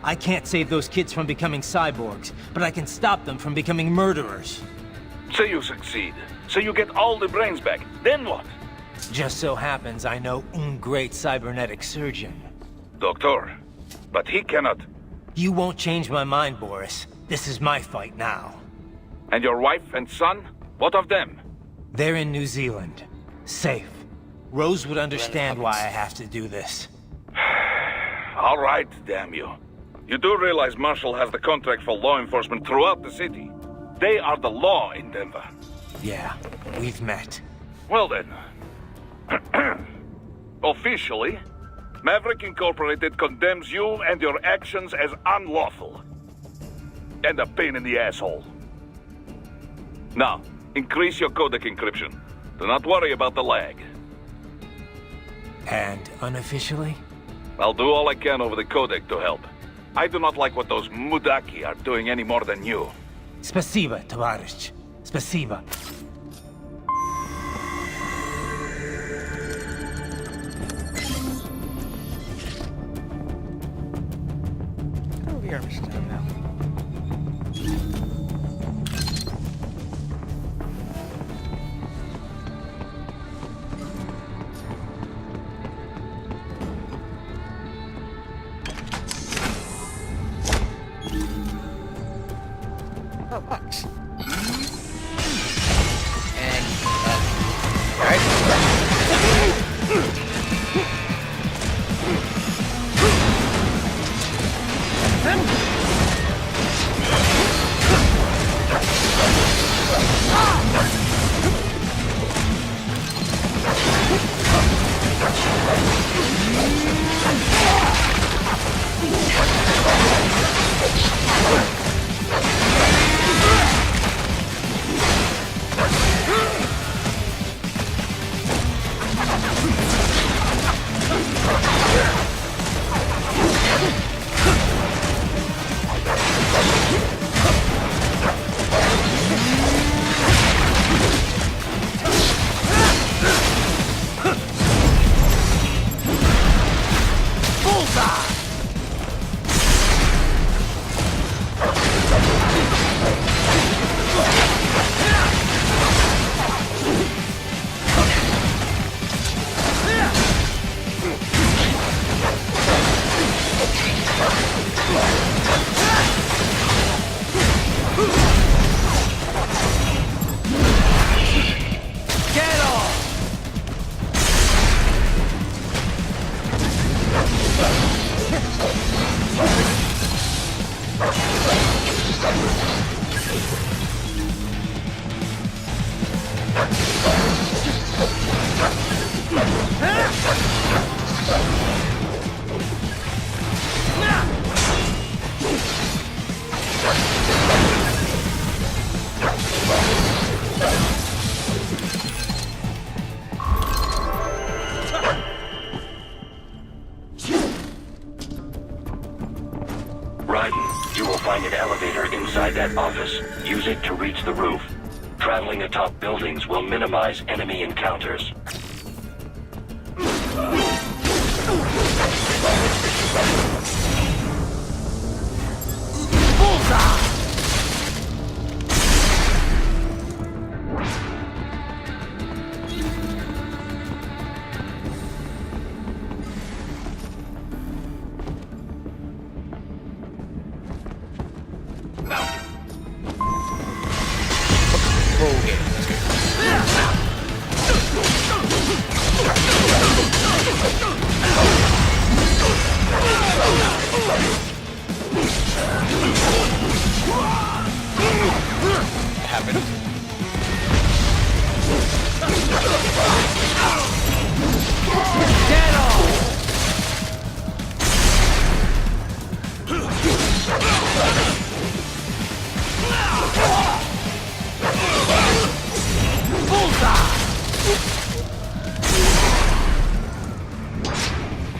I can't save those kids from becoming cyborgs, but I can stop them from becoming murderers. Say you succeed. Say you get all the brains back. Then what? Just so happens I know un great cybernetic surgeon. Doctor. But he cannot. You won't change my mind, Boris. This is my fight now. And your wife and son? What of them? They're in New Zealand. Safe. Rose would understand why I have to do this. All right, damn you. You do realize Marshall has the contract for law enforcement throughout the city. They are the law in Denver. Yeah, we've met. Well then. Officially, Maverick Incorporated condemns you and your actions as unlawful. And a pain in the asshole. Now, increase your codec encryption. Do not worry about the lag. And unofficially? I'll do all I can over the codec to help. I do not like what those Mudaki are doing any more than you. Spasiba, Tavarish. Spasiba. What are VR missions have now? Oh, box. And, alright. You will find an elevator inside that office. Use it to reach the roof. Traveling atop buildings will minimize enemy encounters.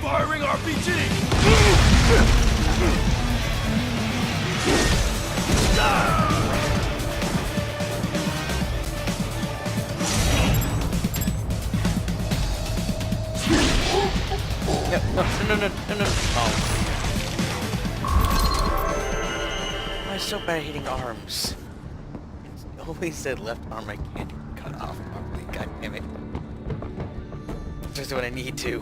Firing RPG! No. Oh. Why is so bad at hitting arms? It's always said left arm I can't cut off properly, god damn it. Just what I need to.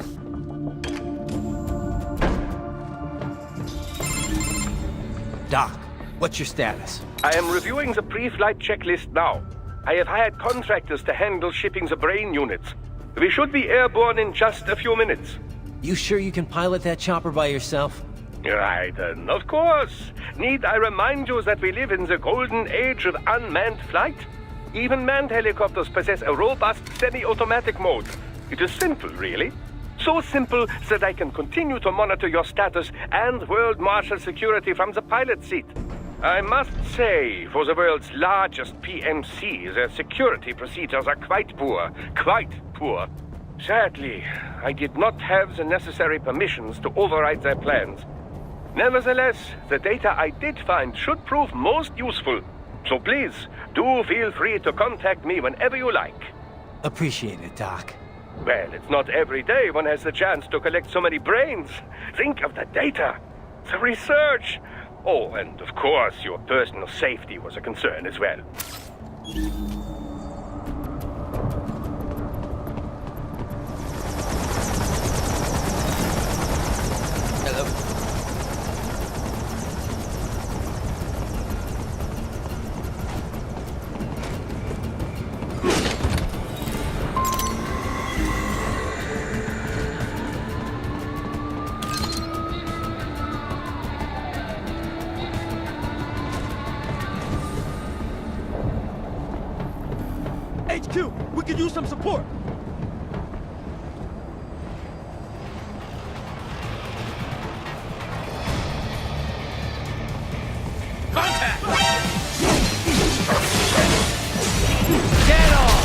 Doc, what's your status? I am reviewing the pre-flight checklist now. I have hired contractors to handle shipping the brain units. We should be airborne in just a few minutes. You sure you can pilot that chopper by yourself? Right, of course. Need I remind you that we live in the golden age of unmanned flight? Even manned helicopters possess a robust semi-automatic mode. It is simple, really. So simple that I can continue to monitor your status and world marshal security from the pilot seat. I must say, for the world's largest PMC, their security procedures are quite poor. Quite poor. Sadly, I did not have the necessary permissions to override their plans. Nevertheless, the data I did find should prove most useful. So please, do feel free to contact me whenever you like. Appreciate it, Doc. Well, it's not every day one has the chance to collect so many brains. Think of the data, the research. Oh, and of course, your personal safety was a concern as well. Hello. HQ! We could use some support! Contact! Get off!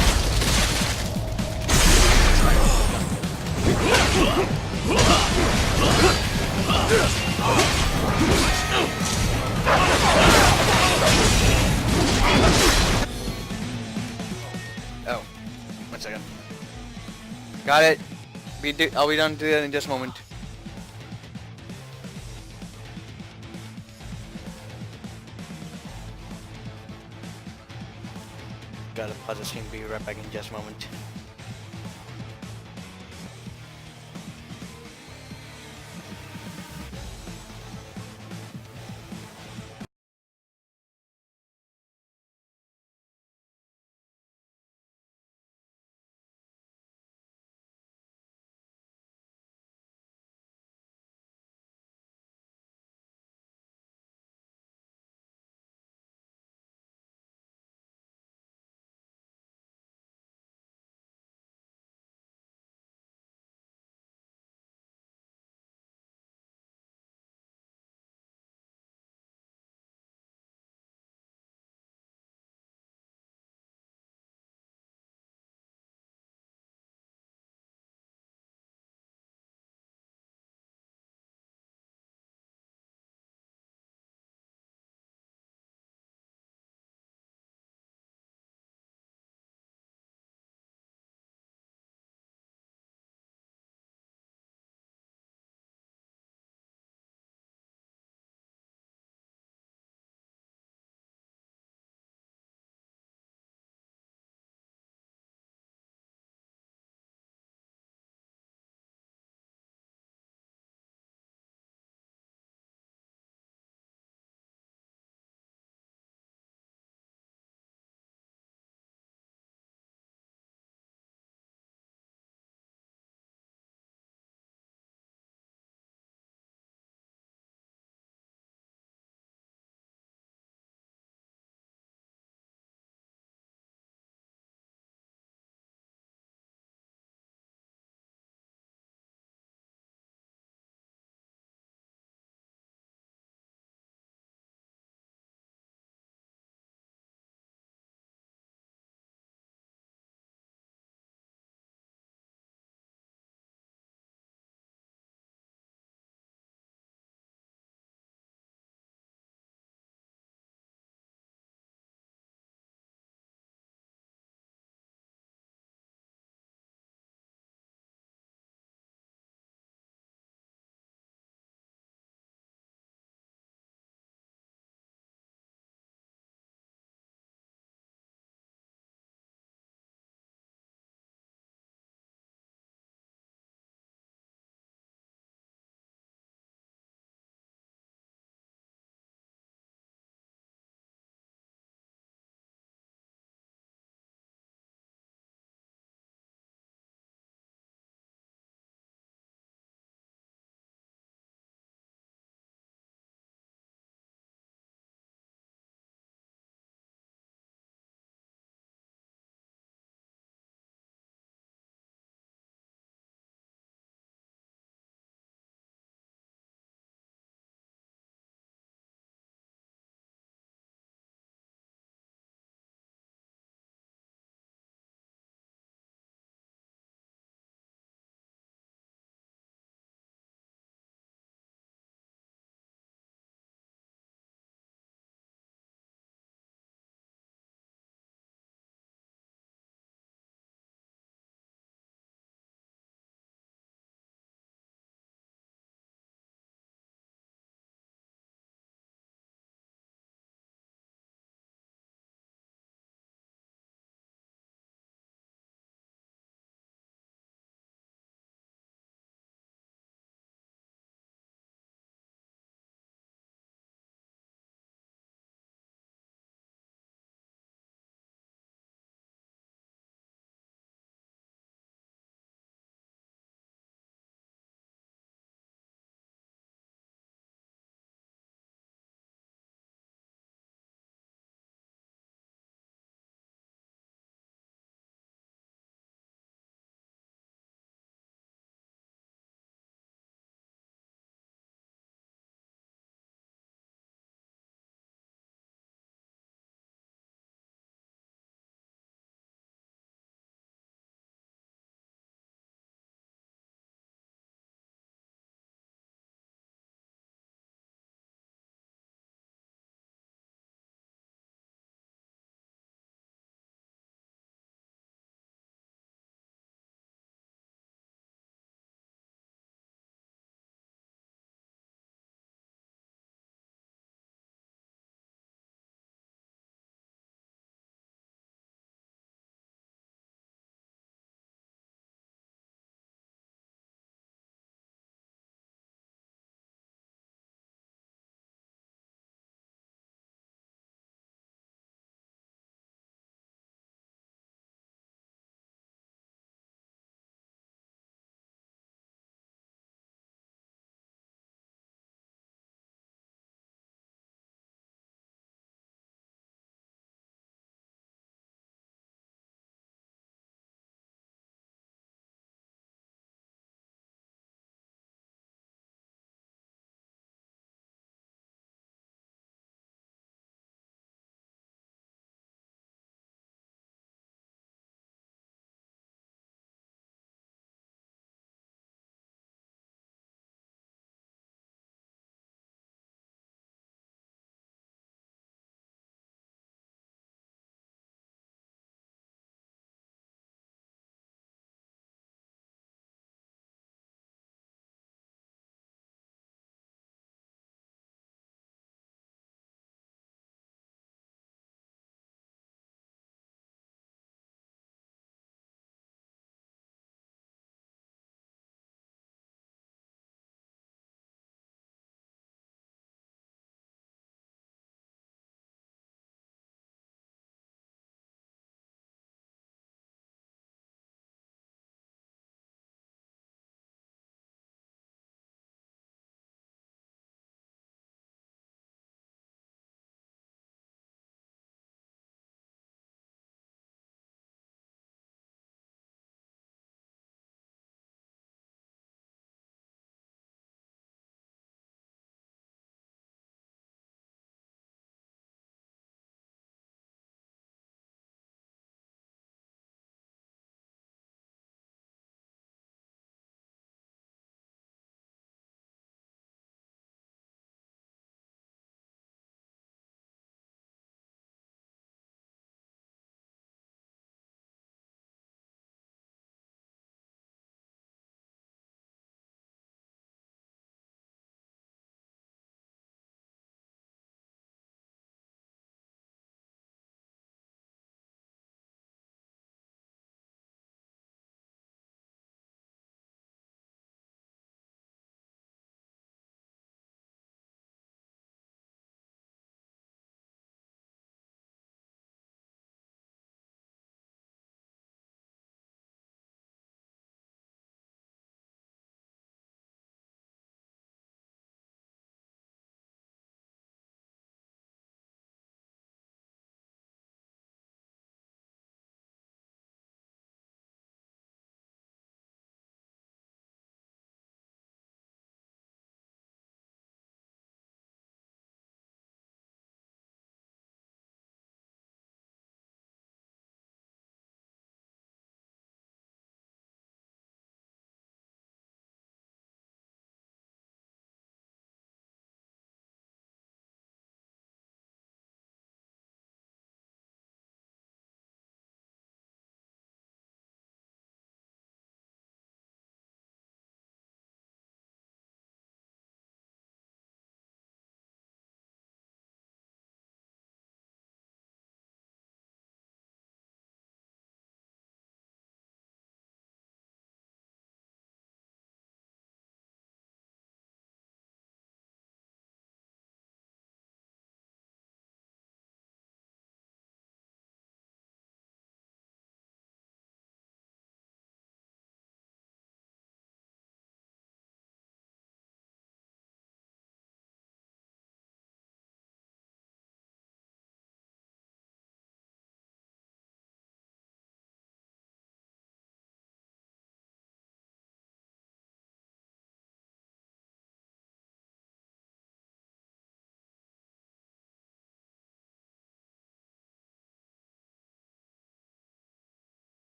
Oh, 1 second. Got it. I'll be done to that in just a moment. Gotta pause the screen. Be right back in just a moment.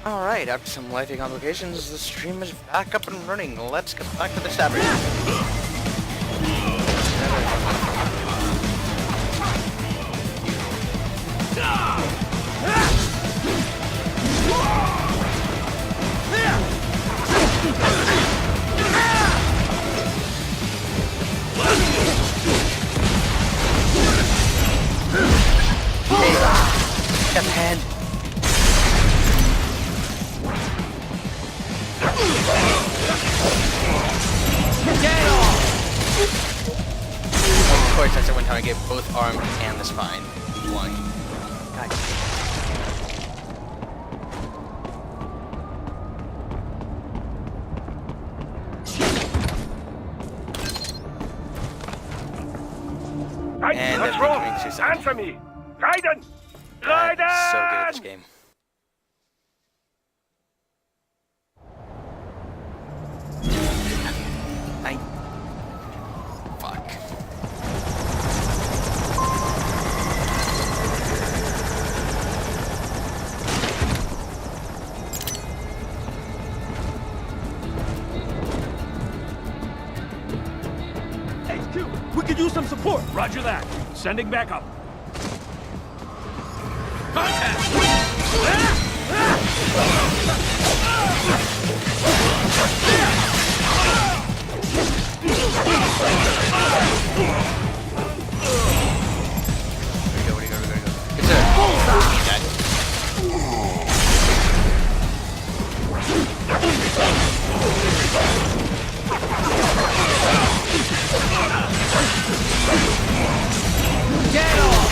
Alright, after some lengthy complications, the stream is back up and running. Let's get back to the stabbing. Get the hand. Of course, that's the one time I get both arms and the spine. One. God. And What's that's wrong? becoming suicide. Answer me! Raiden! I'm Raiden! so good at this game. Fuck. HQ, we could use some support. Roger that. Sending backup. Where'd he go? Good sir. He's dead. Get off!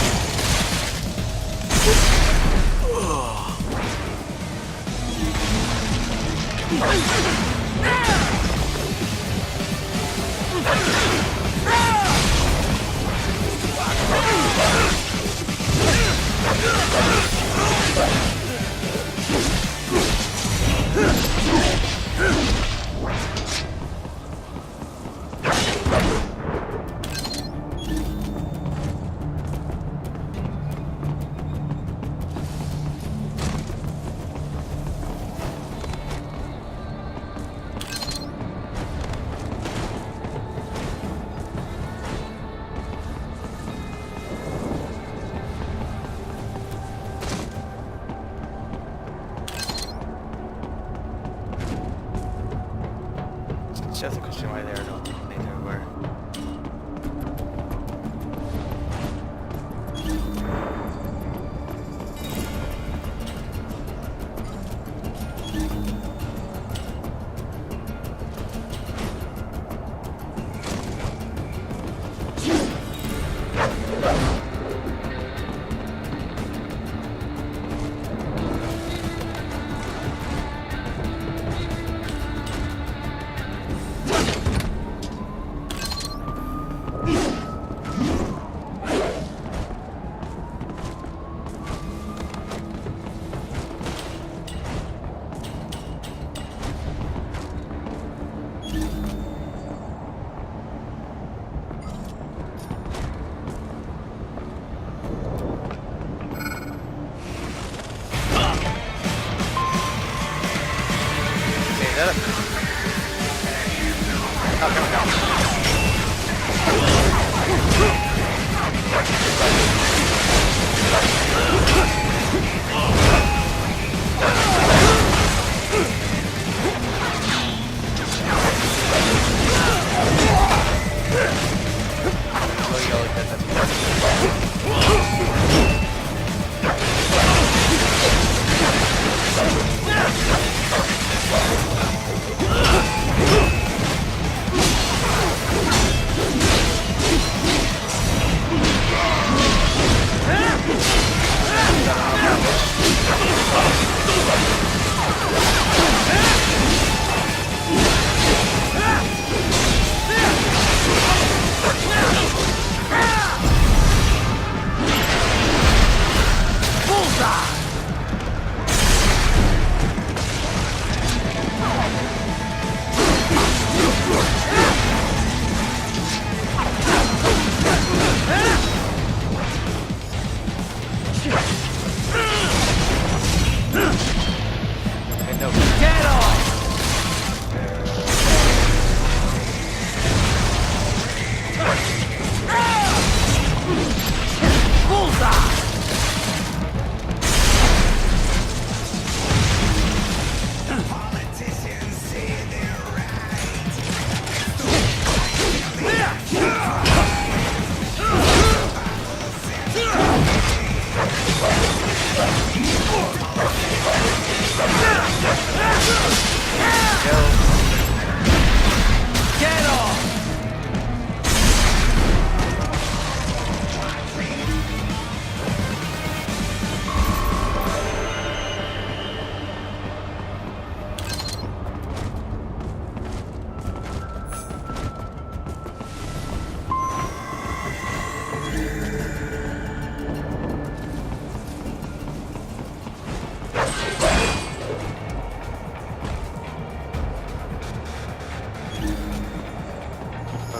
It's just a question why there don't think there were.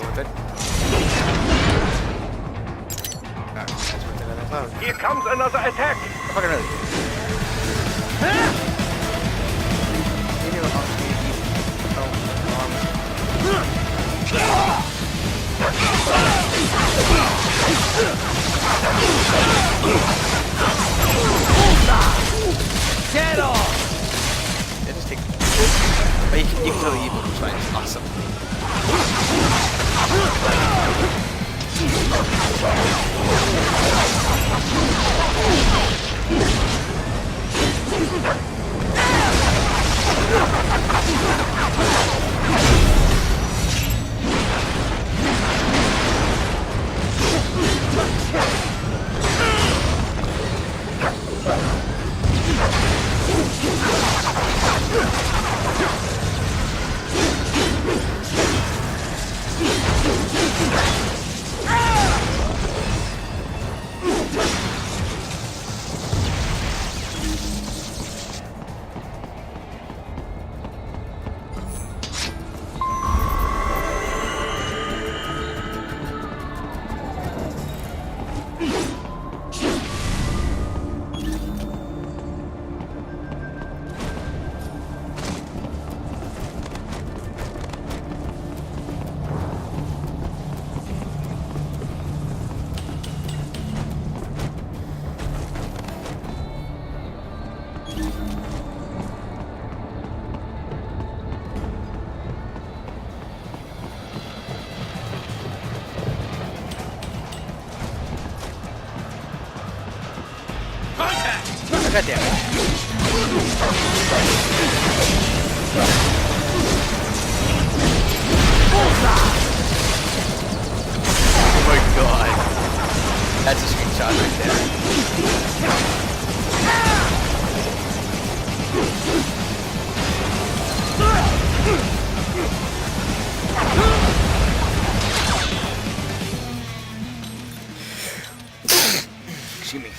worth it. That's worth it. That's all. Here comes another attack! Fucking really. Maybe we'll also be Get off! They just take. But you can tell the evil is fine. It's awesome. God damn it. Oh my god. That's a screenshot right there. Excuse me.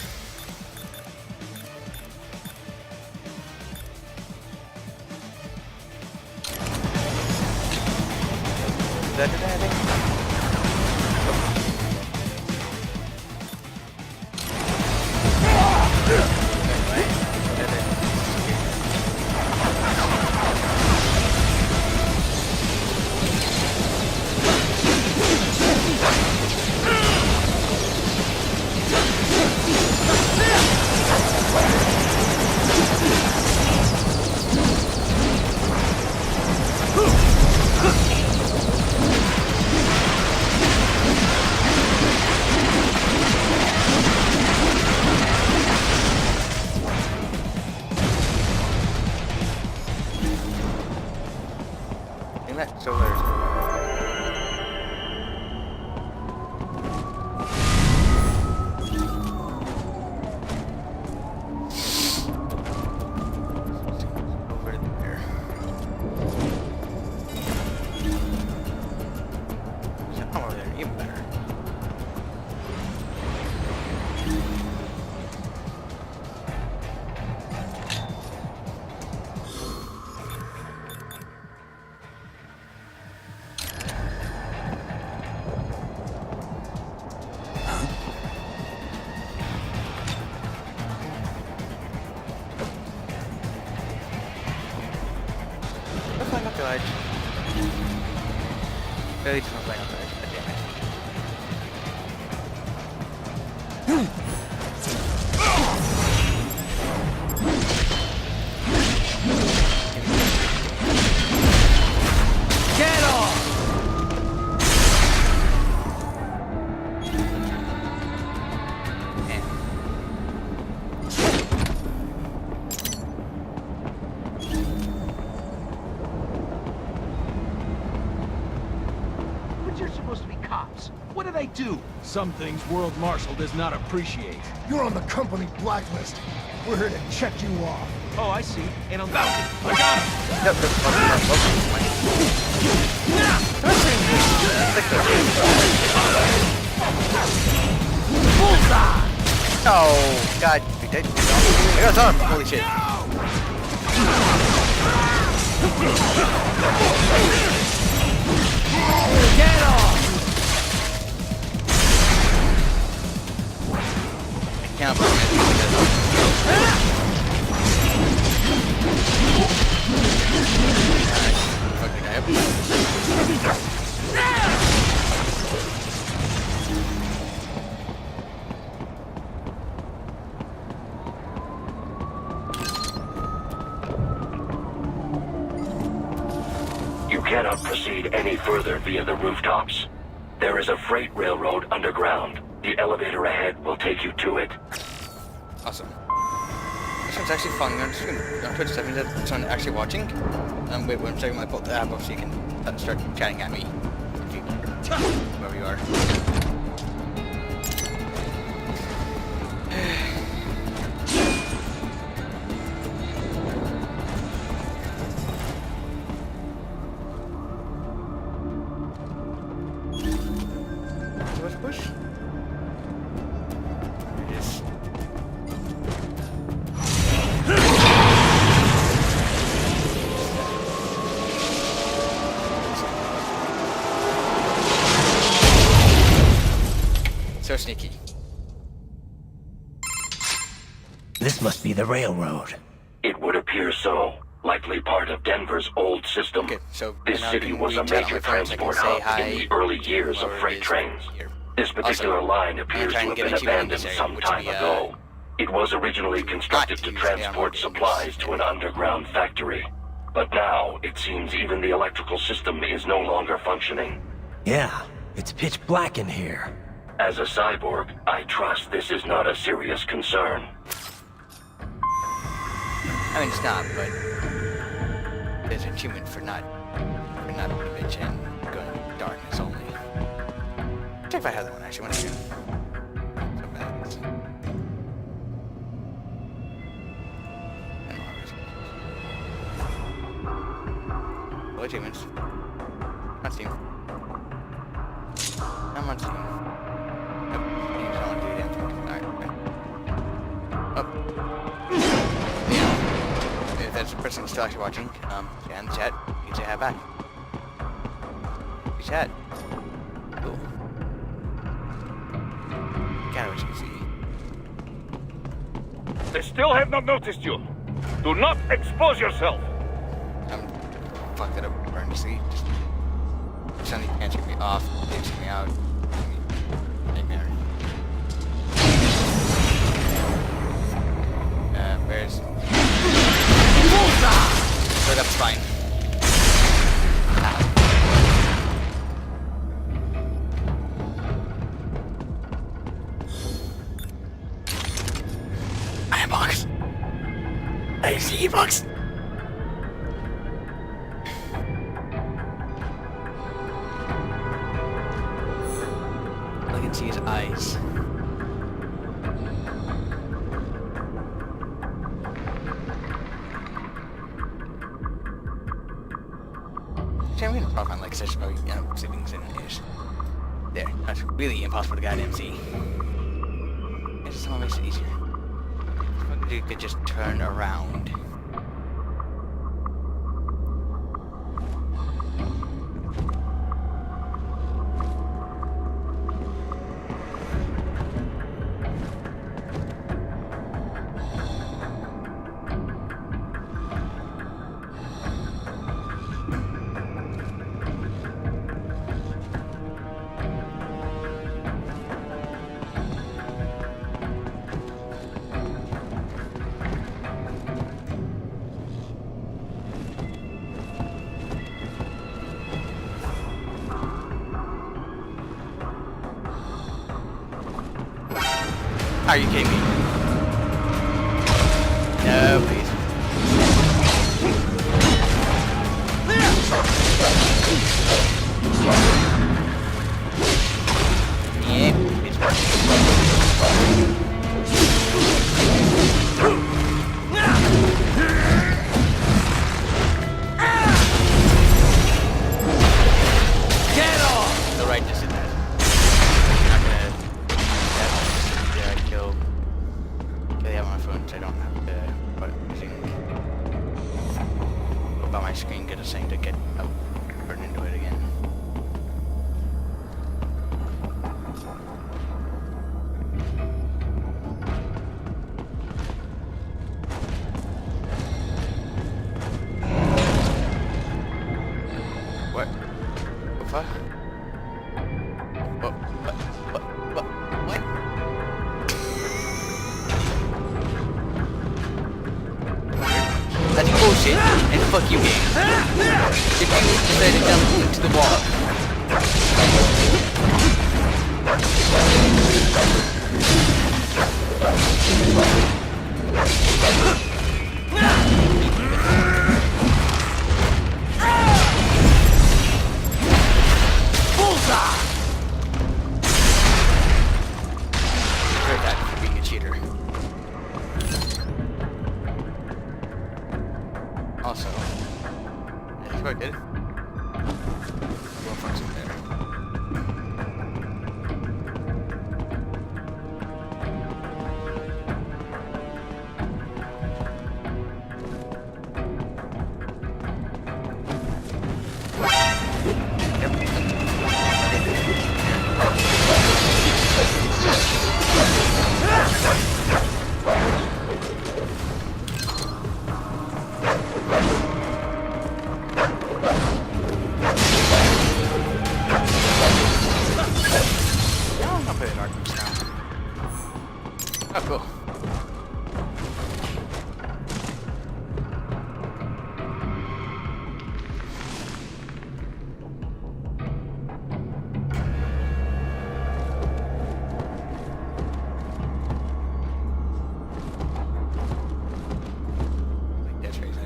So there's over there. Come over there, even better. Good. Really just not playing on the edge. God damn it. Get off! You're supposed to be cops. What do they do? Some things World Marshal does not appreciate. You're on the company blacklist. We're here to check you off. Oh, I see. And I'm bounty. I got him! Oh, God. We did. I got some. Holy shit. Get off! not proceed any further via the rooftops. There is a freight railroad underground. The elevator ahead will take you to it. Awesome. This one's actually fun. I'm just gonna Twitch, that means that someone's actually watching. Wait one second, I pulled the app up so you can start chatting at me. If you, wherever you are. Push. There it is. So sneaky. This must be the railroad. It would appear so. Likely part of Denver's old system. Okay, so This now I city can was a reach out on major my phone so I can transport say hub hi in the early years of whoever freight is trains. here. This particular Also, line I'm appears to trying have to been get a human in abandoned this area, some which would time be, ago. It was originally constructed to use the transport download supplies games. to an underground factory. But now, it seems even the electrical system is no longer functioning. Yeah, it's pitch black in here. As a cyborg, I trust this is not a serious concern. I mean, it's not, but there's a human for not being a bitch and going to darkness only. Check if I have that one actually. One second. So bad. Hello, achievements. Not Steam. I'm on Steam. Nope. Games don't want to do the damn thing. Alright, okay. Oh. Yeah. If that's the person who's still actually watching, yeah, in the chat, you can say hi back. Chat. Cool. God, I wish you could see. They still have not noticed you. Do not expose yourself. I'm fucked it up, burn to see. Just suddenly can't take me off, takes me out. Nightmare. Where's... So that's fine. Ow. I am box. I see you, box. I can see his eyes. See, I'm gonna probably find like such savings in his. There. That's really impossible to goddamn see. It just somehow makes it easier. If you could just turn around. Are you kidding me? No, please. Yeah, it's Get off! The rightness in that. I'm not gonna kill the other on my phone, so I don't have to put anything about my screen get a thing to get out, turn into it again. fuck you, game? Did you decide to jump into the wall? Bullseye! Heard that for being a cheater. Also, that's what I did. Well, fuck's in there. Oh, cool. That's crazy.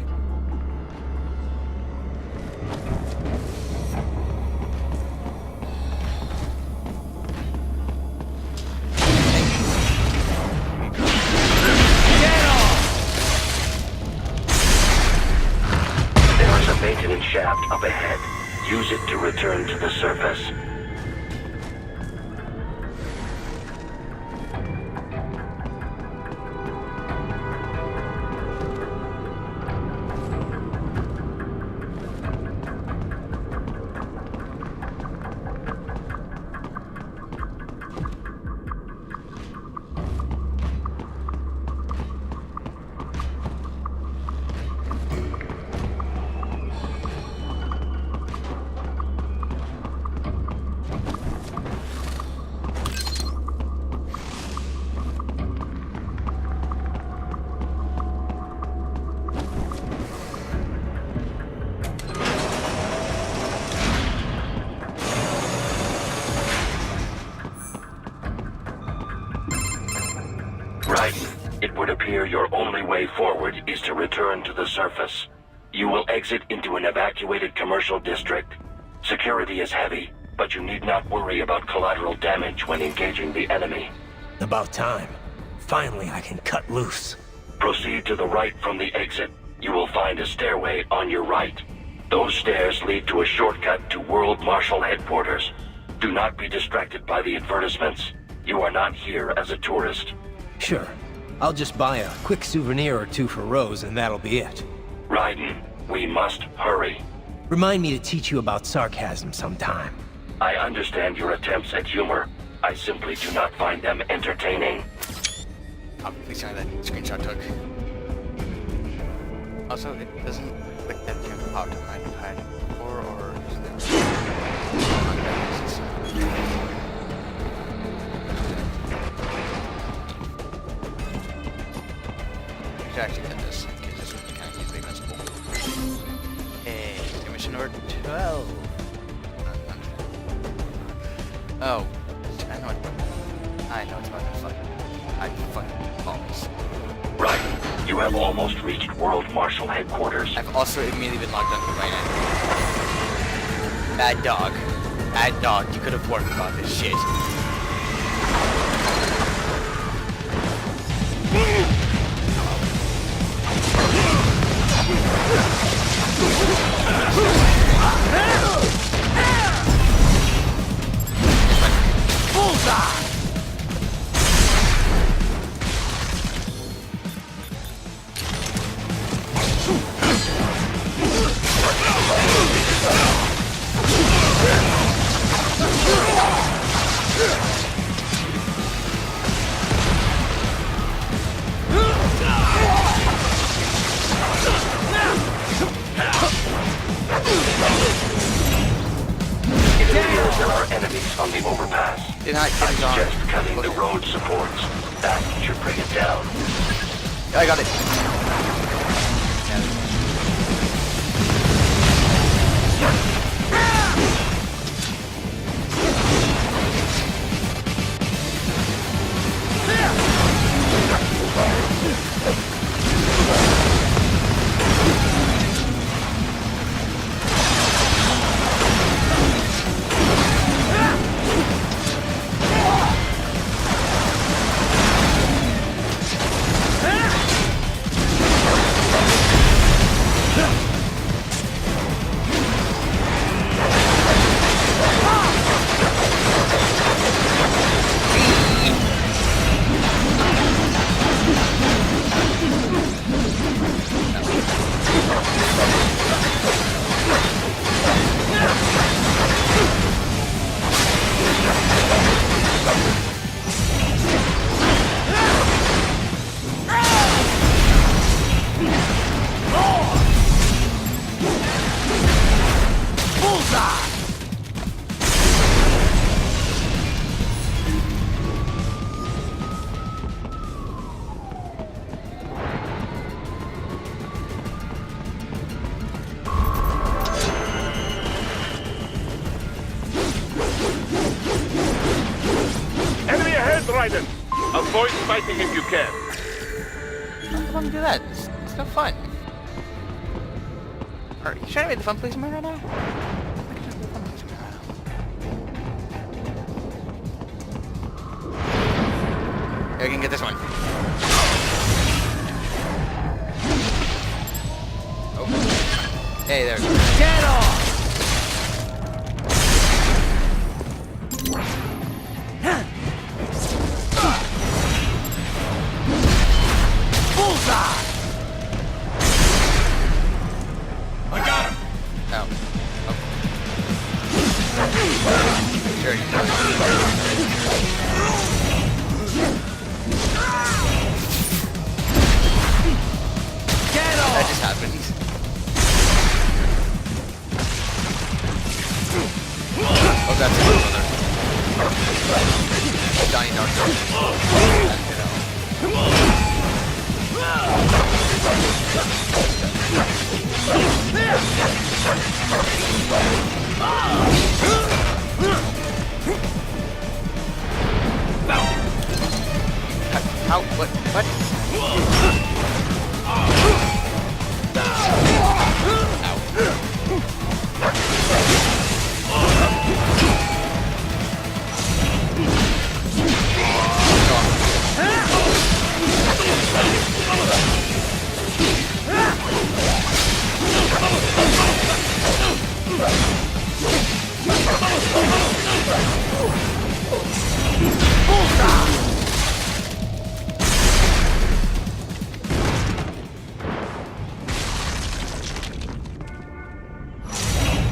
There is a maintenance shaft up ahead. Use it to return to the surface. Right. It would appear your only way forward is to return to the surface. You will exit into an evacuated commercial district. Security is heavy, but you need not worry about collateral damage when engaging the enemy. About time. Finally, I can cut loose. Proceed to the right from the exit. You will find a stairway on your right. Those stairs lead to a shortcut to World Marshal Headquarters. Do not be distracted by the advertisements. You are not here as a tourist. Sure. I'll just buy a quick souvenir or two for Rose, and that'll be it. Raiden, we must hurry. Remind me to teach you about sarcasm sometime. I understand your attempts at humor. I simply do not find them entertaining. Oh, please tell me that screenshot took. Also, it doesn't look like that thing popped on my pad before, or is there? I should actually get this, because this would be kind of easily missable. Hey, commission order 12. Oh, I know it's about to fuck. I fucking balls. Right. You have almost reached World Marshal Headquarters. I've also immediately been logged onto right now. Bad dog. Bad dog. You could have warned me about this shit. Bullseye! It appears there are enemies on the overpass. Did not I get it on. suggest cutting the road supports. That should bring it down. I got it. Raiden. Avoid fighting if you can. How come do that? It's no fun. Are you trying to make the fun place man right now? Here, we can get this one. Oh. Hey, there we go. Get off! Bullseye! I got him! Oh. Oh. Sure, you can. Get off! That just happened. Oh, that's his brother. Johnny Darko. How? What?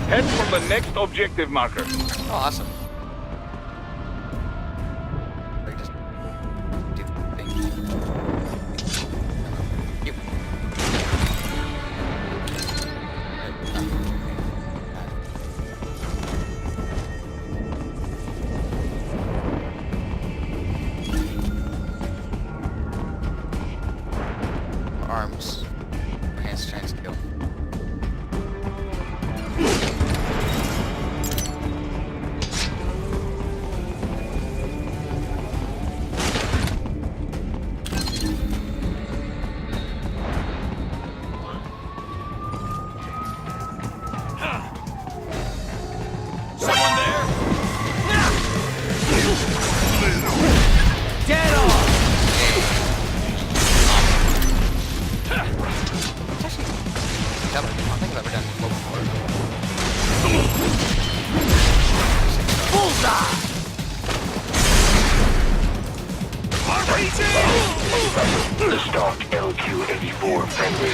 Head for the next objective marker. Oh, awesome. Or just do the thing. Yep. Arms. My hands trying to kill. Someone there? Get off! I don't think I've ever done this before. Bullseye! The stock LQ-84 friendly,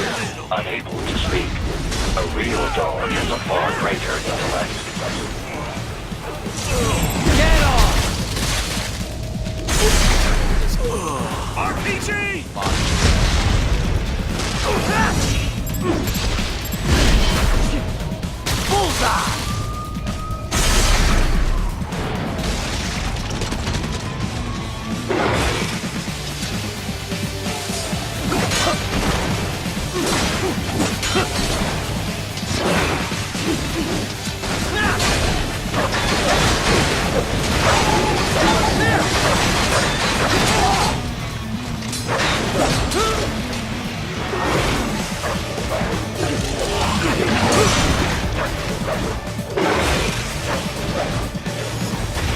unable to speak. A real dog has a far greater intellect. Get off! RPG! Bullseye!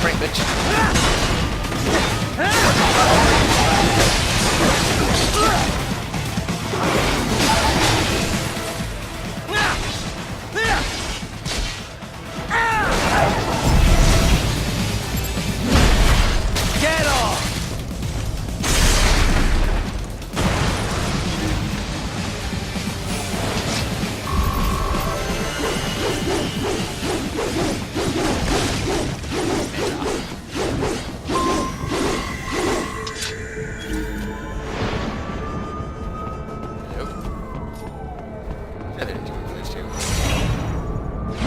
Pretty bitch. Get off!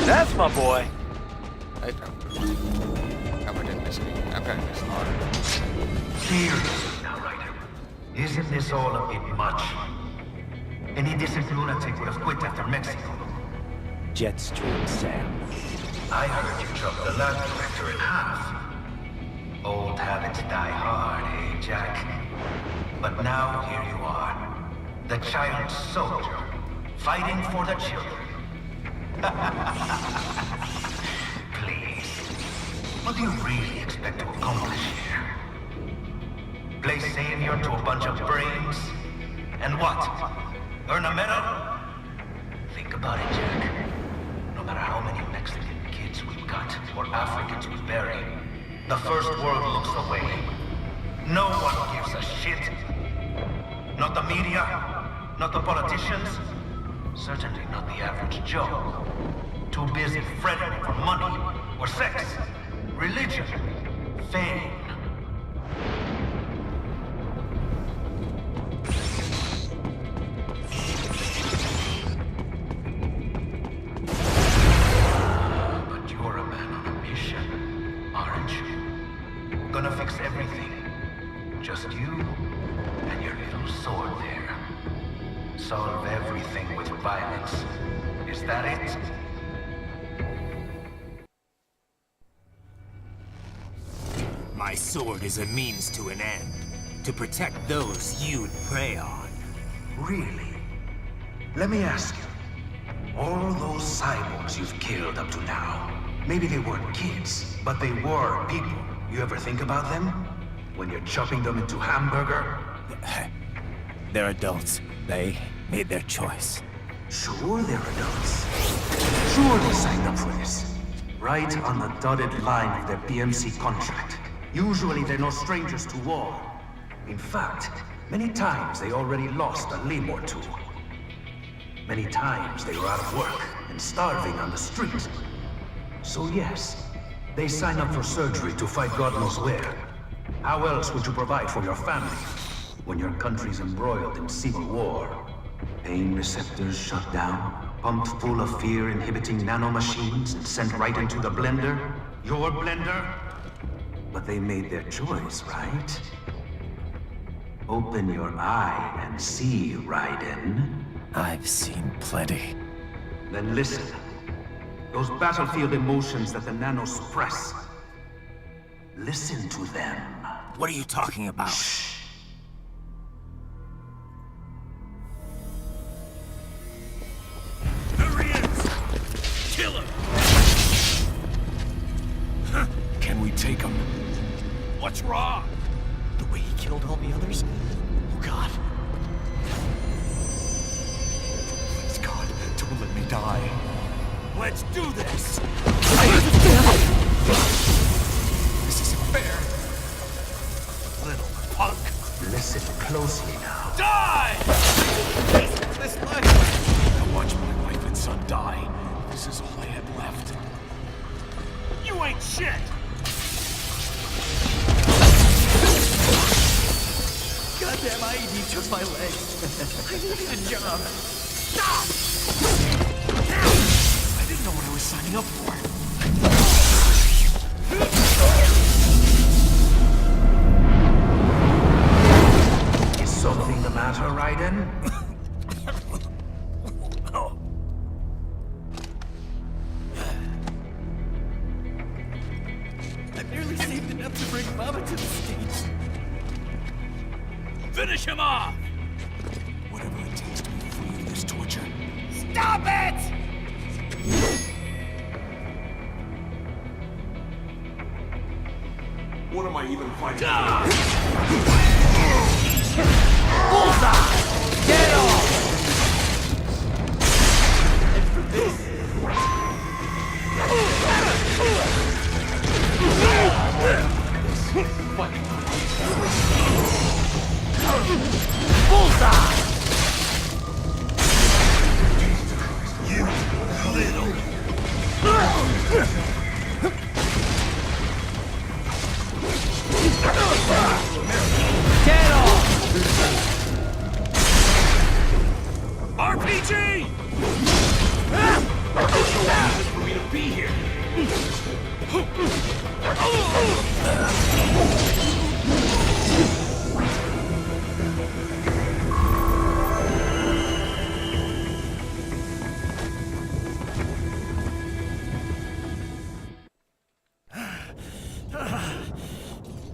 That's my boy. I'm trying to miss Seriously now, Ryder. Isn't this all a bit much? Any decent lunatic would have quit after Mexico. Jetstream, Sam. I heard you chopped the lab director in half. Old habit. habits die hard, eh, Jack? But now here you are, the child soldier, fighting for the children. Please, what do you really expect to accomplish here? Play savior to a bunch of brains? And what? Earn a medal? Think about it, Jack. No matter how many Mexican kids we've got, or Africans we bury, the First World looks away. No one gives a shit. Not the media, not the politicians, certainly not the average Joe. Too busy fretting for money, or sex, religion, fame. But you're a man on a mission, aren't you? Gonna fix everything. Just you and your little sword there. Solve everything with violence. Is that it? My sword is a means to an end. To protect those you'd prey on. Really? Let me ask you. All those cyborgs you've killed up to now, maybe they weren't kids, but they were people. You ever think about them? When you're chopping them into hamburger? They're adults. They made their choice. Sure they're adults. Sure they signed up for this. Right on the dotted line of their PMC contract. Usually they're no strangers to war. In fact, many times they already lost a limb or two. Many times they were out of work and starving on the street. So yes, they sign up for surgery to fight God knows where. How else would you provide for your family when your country's embroiled in civil war? Pain receptors shut down, pumped full of fear-inhibiting nanomachines and sent right into the blender? Your blender? But they made their choice, right? Open your eye and see, Raiden. I've seen plenty. Then listen. Those battlefield emotions that the nanos suppress. Listen to them. What are you talking about? Shh. There he is! Kill him! Huh. Can we take him? What's wrong? The way he killed all the others? Oh God. Please God, don't let me die. Let's do this! This isn't fair. Little punk. Listen closely now. Die! This life. I watched my wife and son die. This is all I had left. You ain't shit! Goddamn IED took my leg. I needed a job. Stop! I didn't know what I was signing up for. Is something the matter, Raiden? I barely saved enough to bring Mama to the States. Finish him off! Whatever it takes to be free of this torture. Stop it! What am I even fighting? Bullseye! Get off! And for this... Bullseye! You little... Get off! RPG! for me to be here.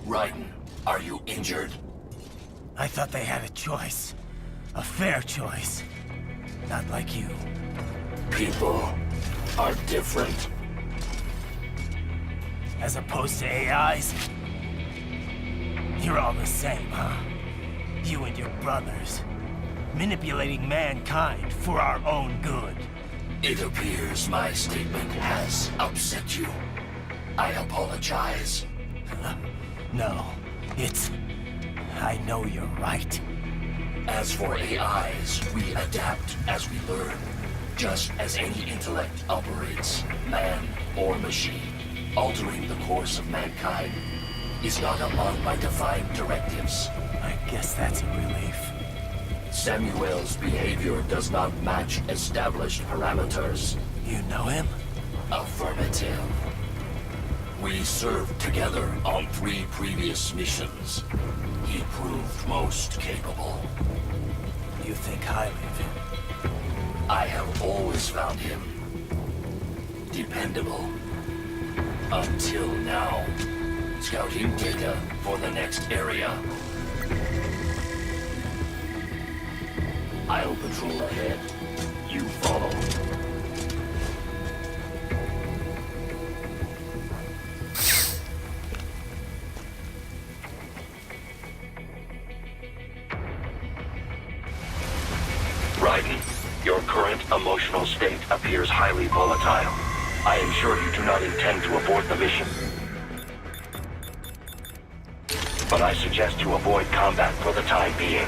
Raiden, are you injured? I thought they had a choice. A fair choice. Not like you. People are different. As opposed to AIs? You're all the same, huh? You and your brothers. Manipulating mankind for our own good. It appears my statement has upset you. I apologize. No, it's... I know you're right. As for AIs, we adapt as we learn. Just as any intellect operates, man or machine. Altering the course of mankind is not among my defined directives. I guess that's a relief. Samuel's behavior does not match established parameters. You know him? Affirmative. We served together on 3 previous missions. He proved most capable. You think highly of him? I have always found him dependable. Until now. Scouting data for the next area. I'll patrol ahead. You follow. Raiden, your current emotional state appears highly volatile. I am sure you do not intend to abort the mission. But I suggest you avoid combat for the time being.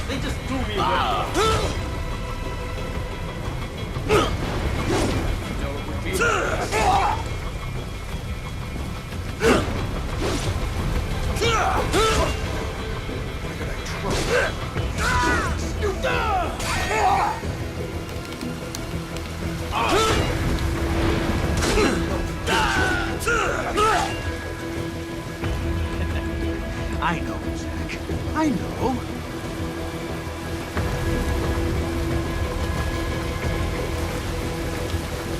They just threw me I know, Jack. I know.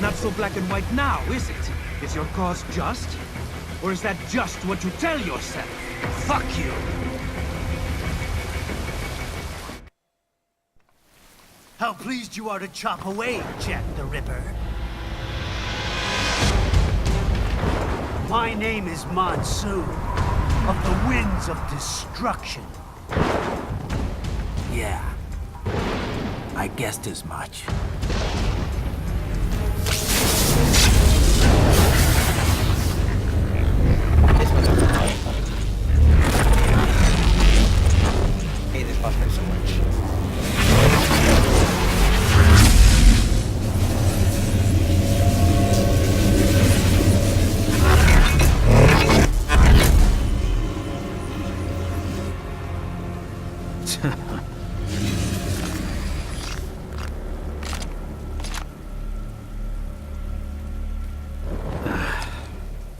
Not so black and white now, is it? Is your cause just? Or is that just what you tell yourself? Fuck you! How pleased you are to chop away, Jack the Ripper. My name is Monsoon. of the winds of destruction. Yeah. I guessed as much. This was a fun. Hey, this boss fight so much.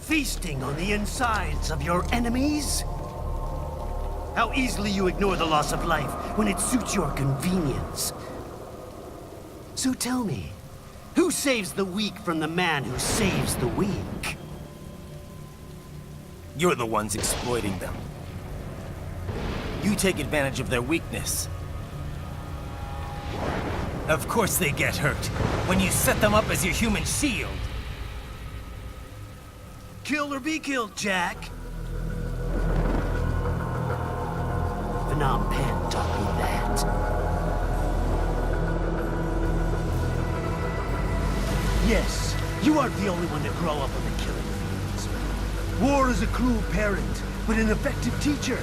Feasting on the insides of your enemies? How easily you ignore the loss of life when it suits your convenience. So tell me, who saves the weak from the man who saves the weak? You're the ones exploiting them. You take advantage of their weakness. Of course they get hurt when you set them up as your human shield. Kill or be killed, Jack. Phnom Penh taught me that. Yes, you aren't the only one to grow up on the killing fields. War is a cruel parent, but an effective teacher.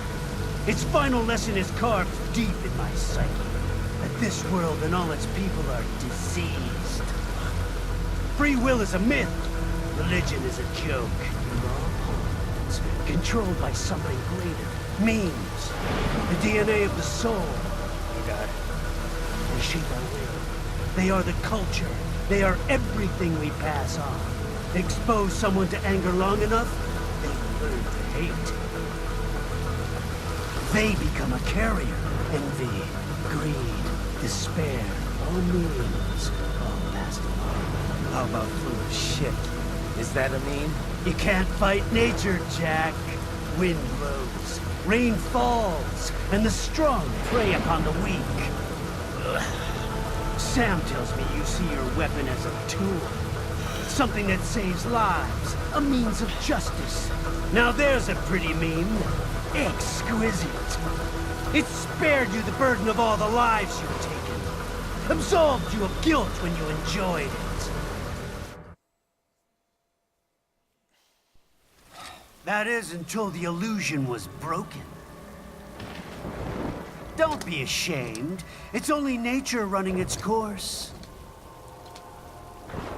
Its final lesson is carved deep in my psyche. That this world and all its people are diseased. Free will is a myth. Religion is a joke. We're all pawns, controlled by something greater. Memes. The DNA of the soul. Oh god. They shape our will. They are the culture. They are everything we pass on. Expose someone to anger long enough, they learn to hate. They become a carrier. Envy, greed, despair, all memes, all passed along. How about full of shit? Is that a meme? You can't fight nature, Jack. Wind blows, rain falls, and the strong prey upon the weak. Ugh. Sam tells me you see your weapon as a tool. Something that saves lives, a means of justice. Now there's a pretty meme. Exquisite. It spared you the burden of all the lives you've taken. Absolved you of guilt when you enjoyed it. That is, until the illusion was broken. Don't be ashamed. It's only nature running its course.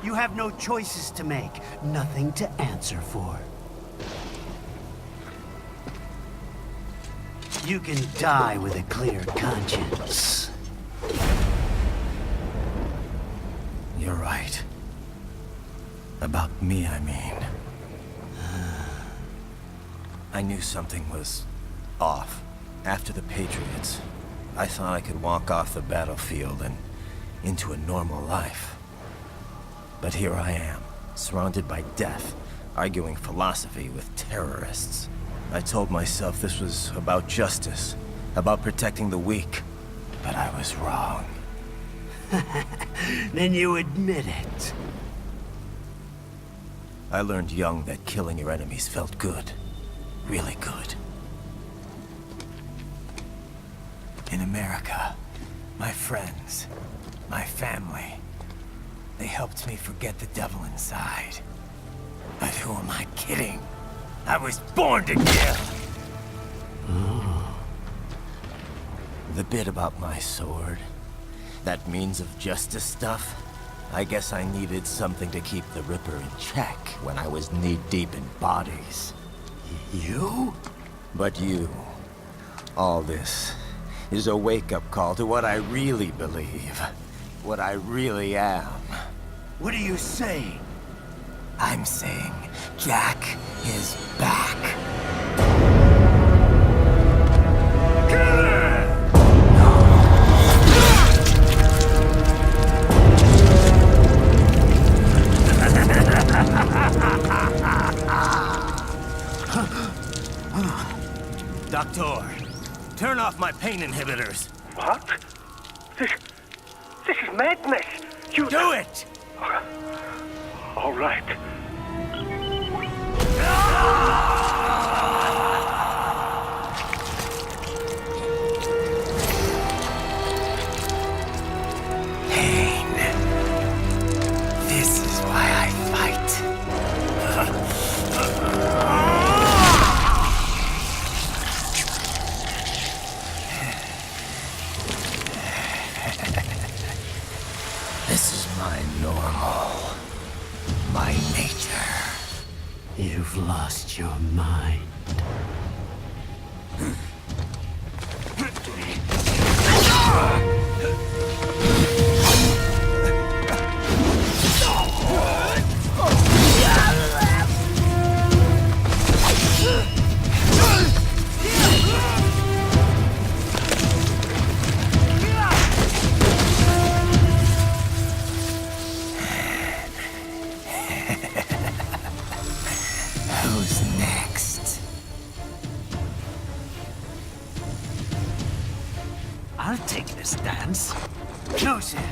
You have no choices to make, nothing to answer for. You can die with a clear conscience. You're right. About me, I mean. I knew something was off. After the Patriots, I thought I could walk off the battlefield and into a normal life. But here I am, surrounded by death, arguing philosophy with terrorists. I told myself this was about justice, about protecting the weak, but I was wrong. Then you admit it. I learned young that killing your enemies felt good. Really good. In America, my friends, my family, they helped me forget the devil inside. But who am I kidding? I was born to kill! The bit about my sword, that means of justice stuff, I guess I needed something to keep the Ripper in check when I was knee-deep in bodies. You? But you, all this, is a wake-up call to what I really believe. What I really am. What do you say? I'm saying Jack is back. Doctor, turn off my pain inhibitors. What? This is madness. You do it! All right. I'll take this dance. No, Sam.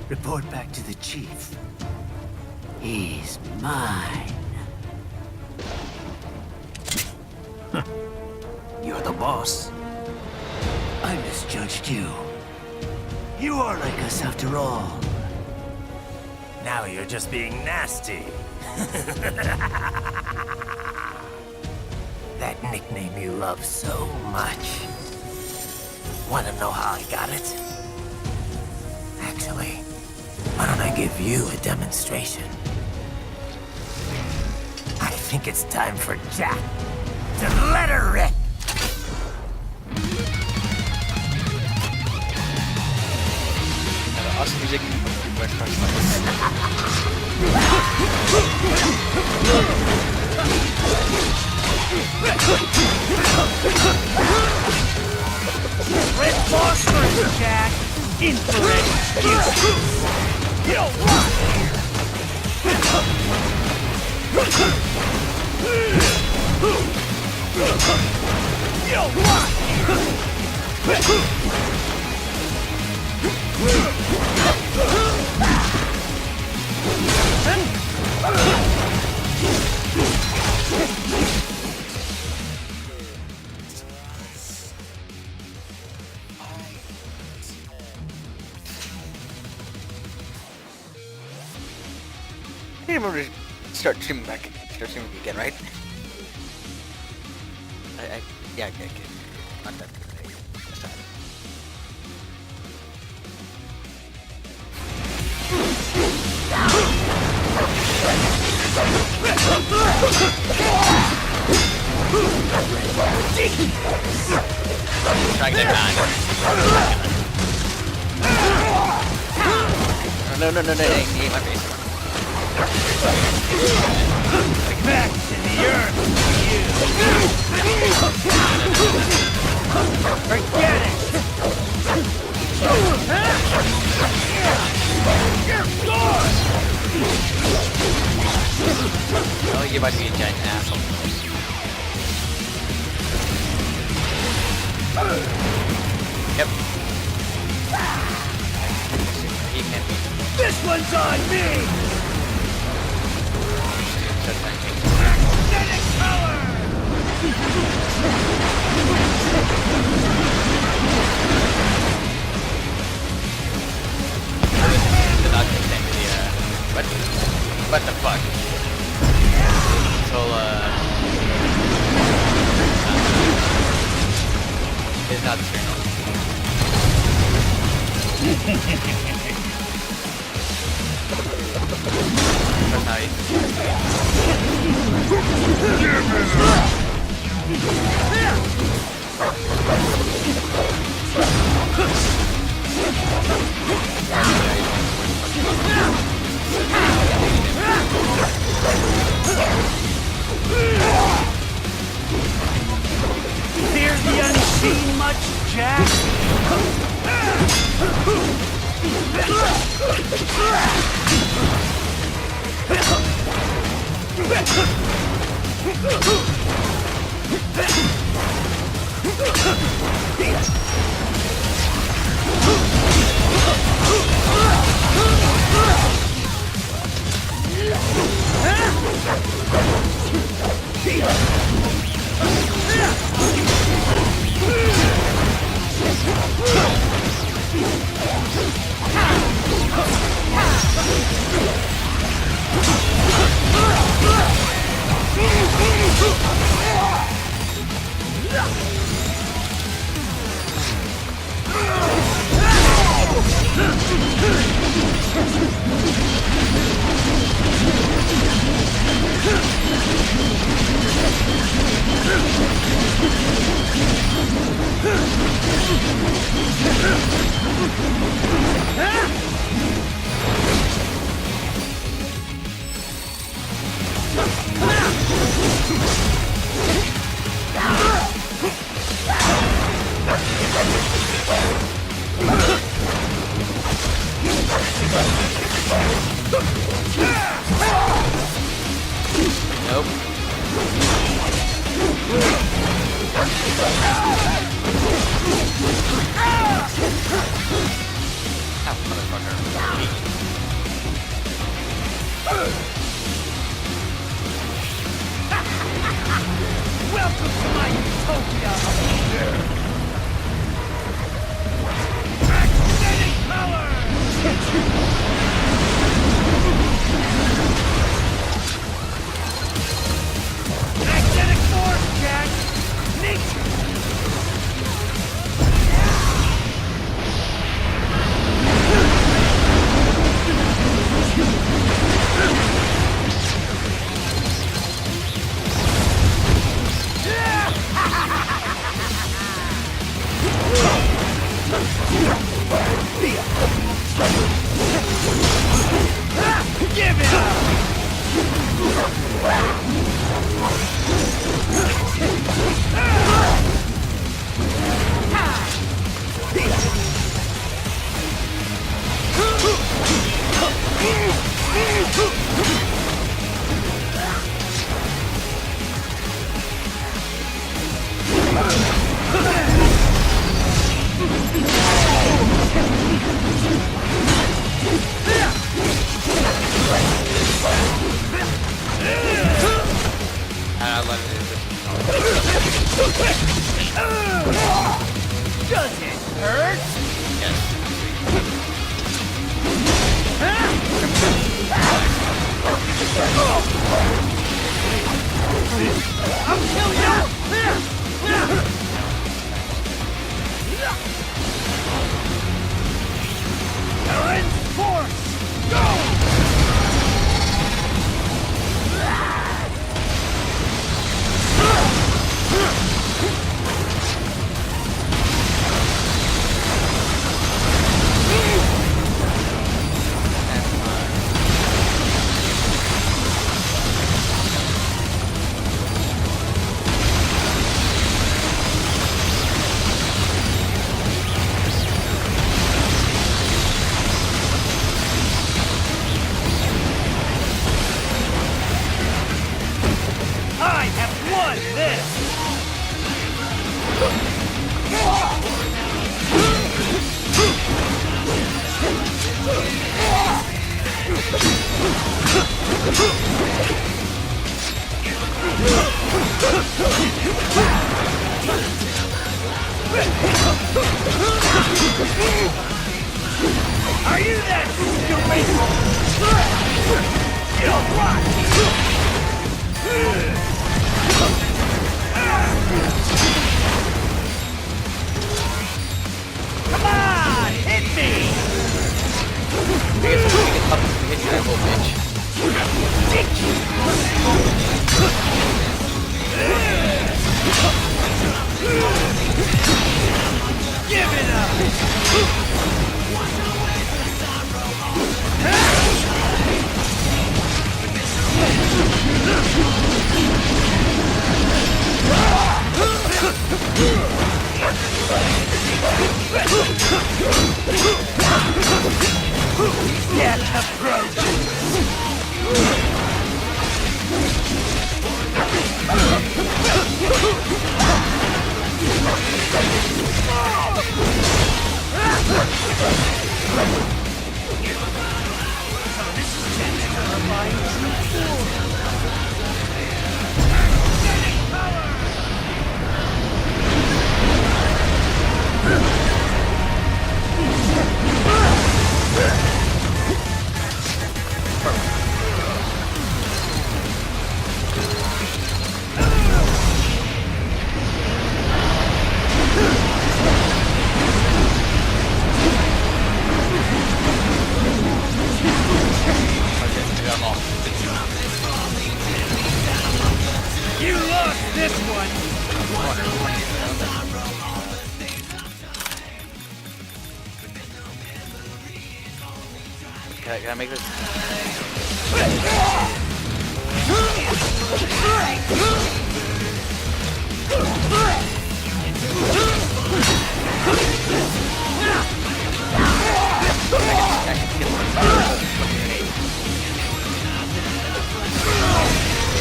Report back to the chief. He's mine. You're the boss. I misjudged you. You are like us after all. Now you're just being nasty. That nickname you love so much. Wanna know how I got it? Actually, why don't I give you a demonstration? I think it's time for Jack to let her rip. Awesome music. Reinforcements, Jack! Infrared excuses! You don't want You don't want I remember to start streaming again, right? Yeah, okay. Not that good. Just that. Trying to No, my face. back to the earth, you! Forget it! You're gone! Oh, you're about to be a giant asshole. Yep. He can't be. This one's on me! Magnetic power! What the fuck? So, it's not the signal. That's how Fear the unseen much, Jack? Nope. Welcome to my utopia! Magnetic power! Magnetic force, Jack! Nature! Give it up! Does it hurt? Yes. I'll kill you! Current force! Go! I have won this! Are you that stupid? You'll rot! Come on, hit me! I guess I'm gonna get up and hit you, that little bitch. Give it up! Death approaches! You lost this one! Can I make this?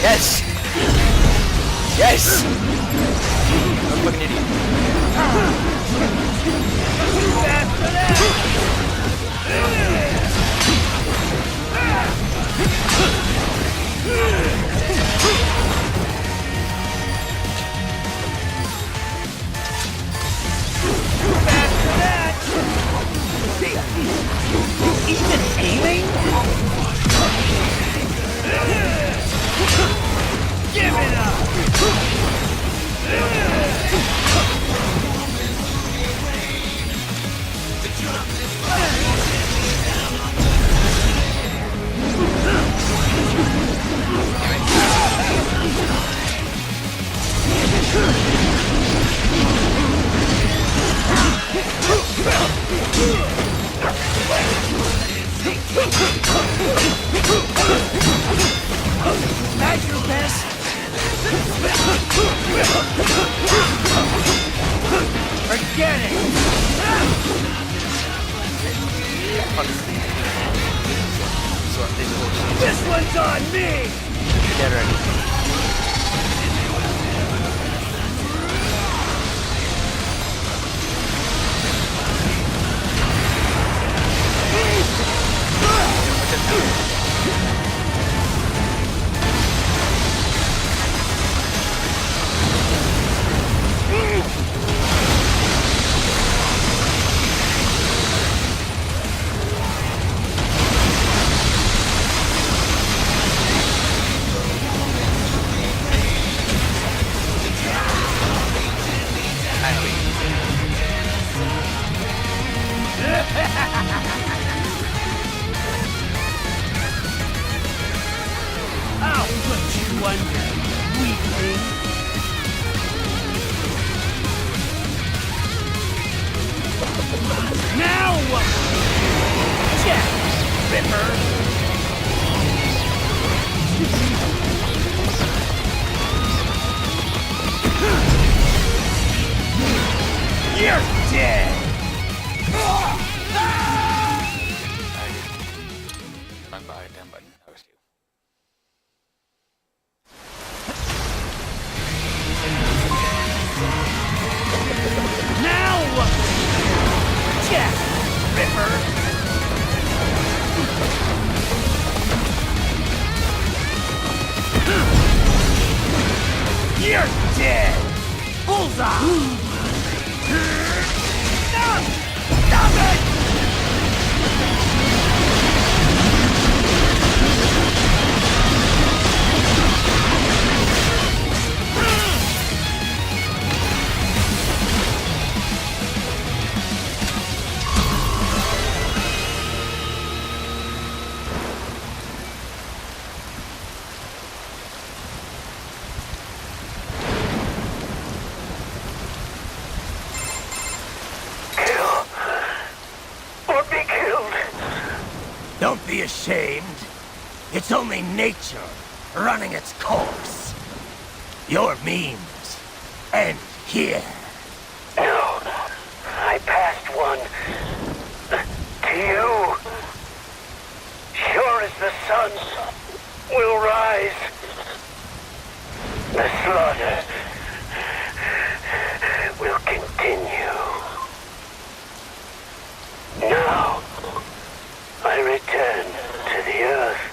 Yes! Yes! I'm a fucking idiot. on me! Get ready. I'll put you under, weakling. Now what? Jack Ripper! You're dead! Run by a damn button. That was you. Now what? Jack Ripper! You're dead! Bullseye! Stop it! Don't be ashamed. It's only nature running its course. Your means end here. No, I passed one. To you. Sure as the sun will rise. The slaughter will continue. Now, I return to the earth.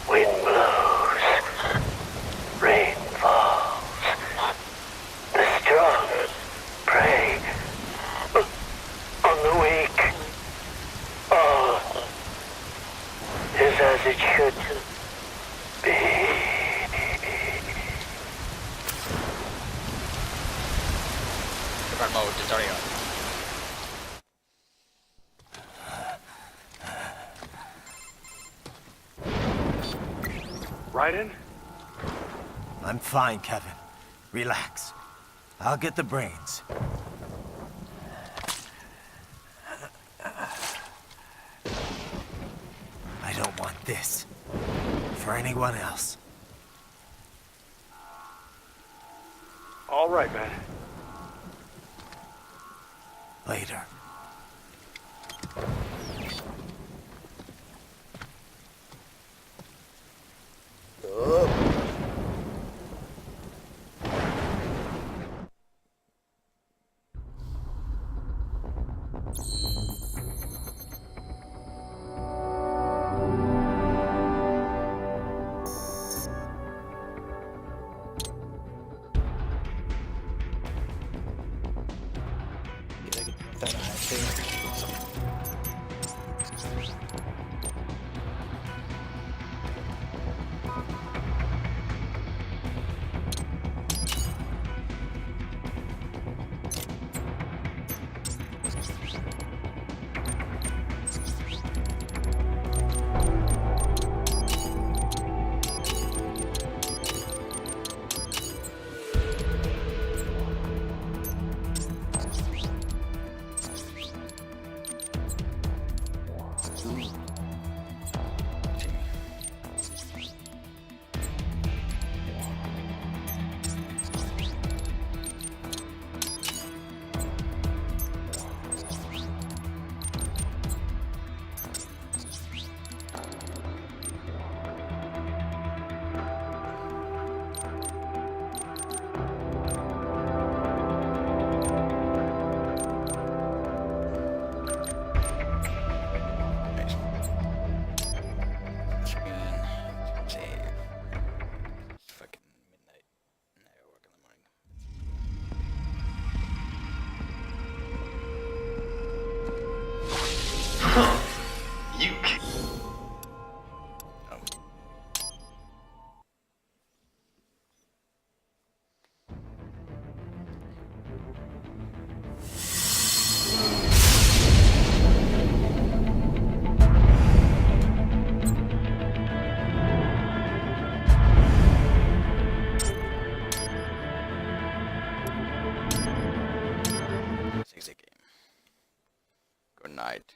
Wind blows. Rain falls. The strong prey on the weak. All is as it should be. Run mode is already on. Raiden? I'm fine, Kevin. Relax. I'll get the brains. I don't want this for anyone else. All right, man. Later. Good night.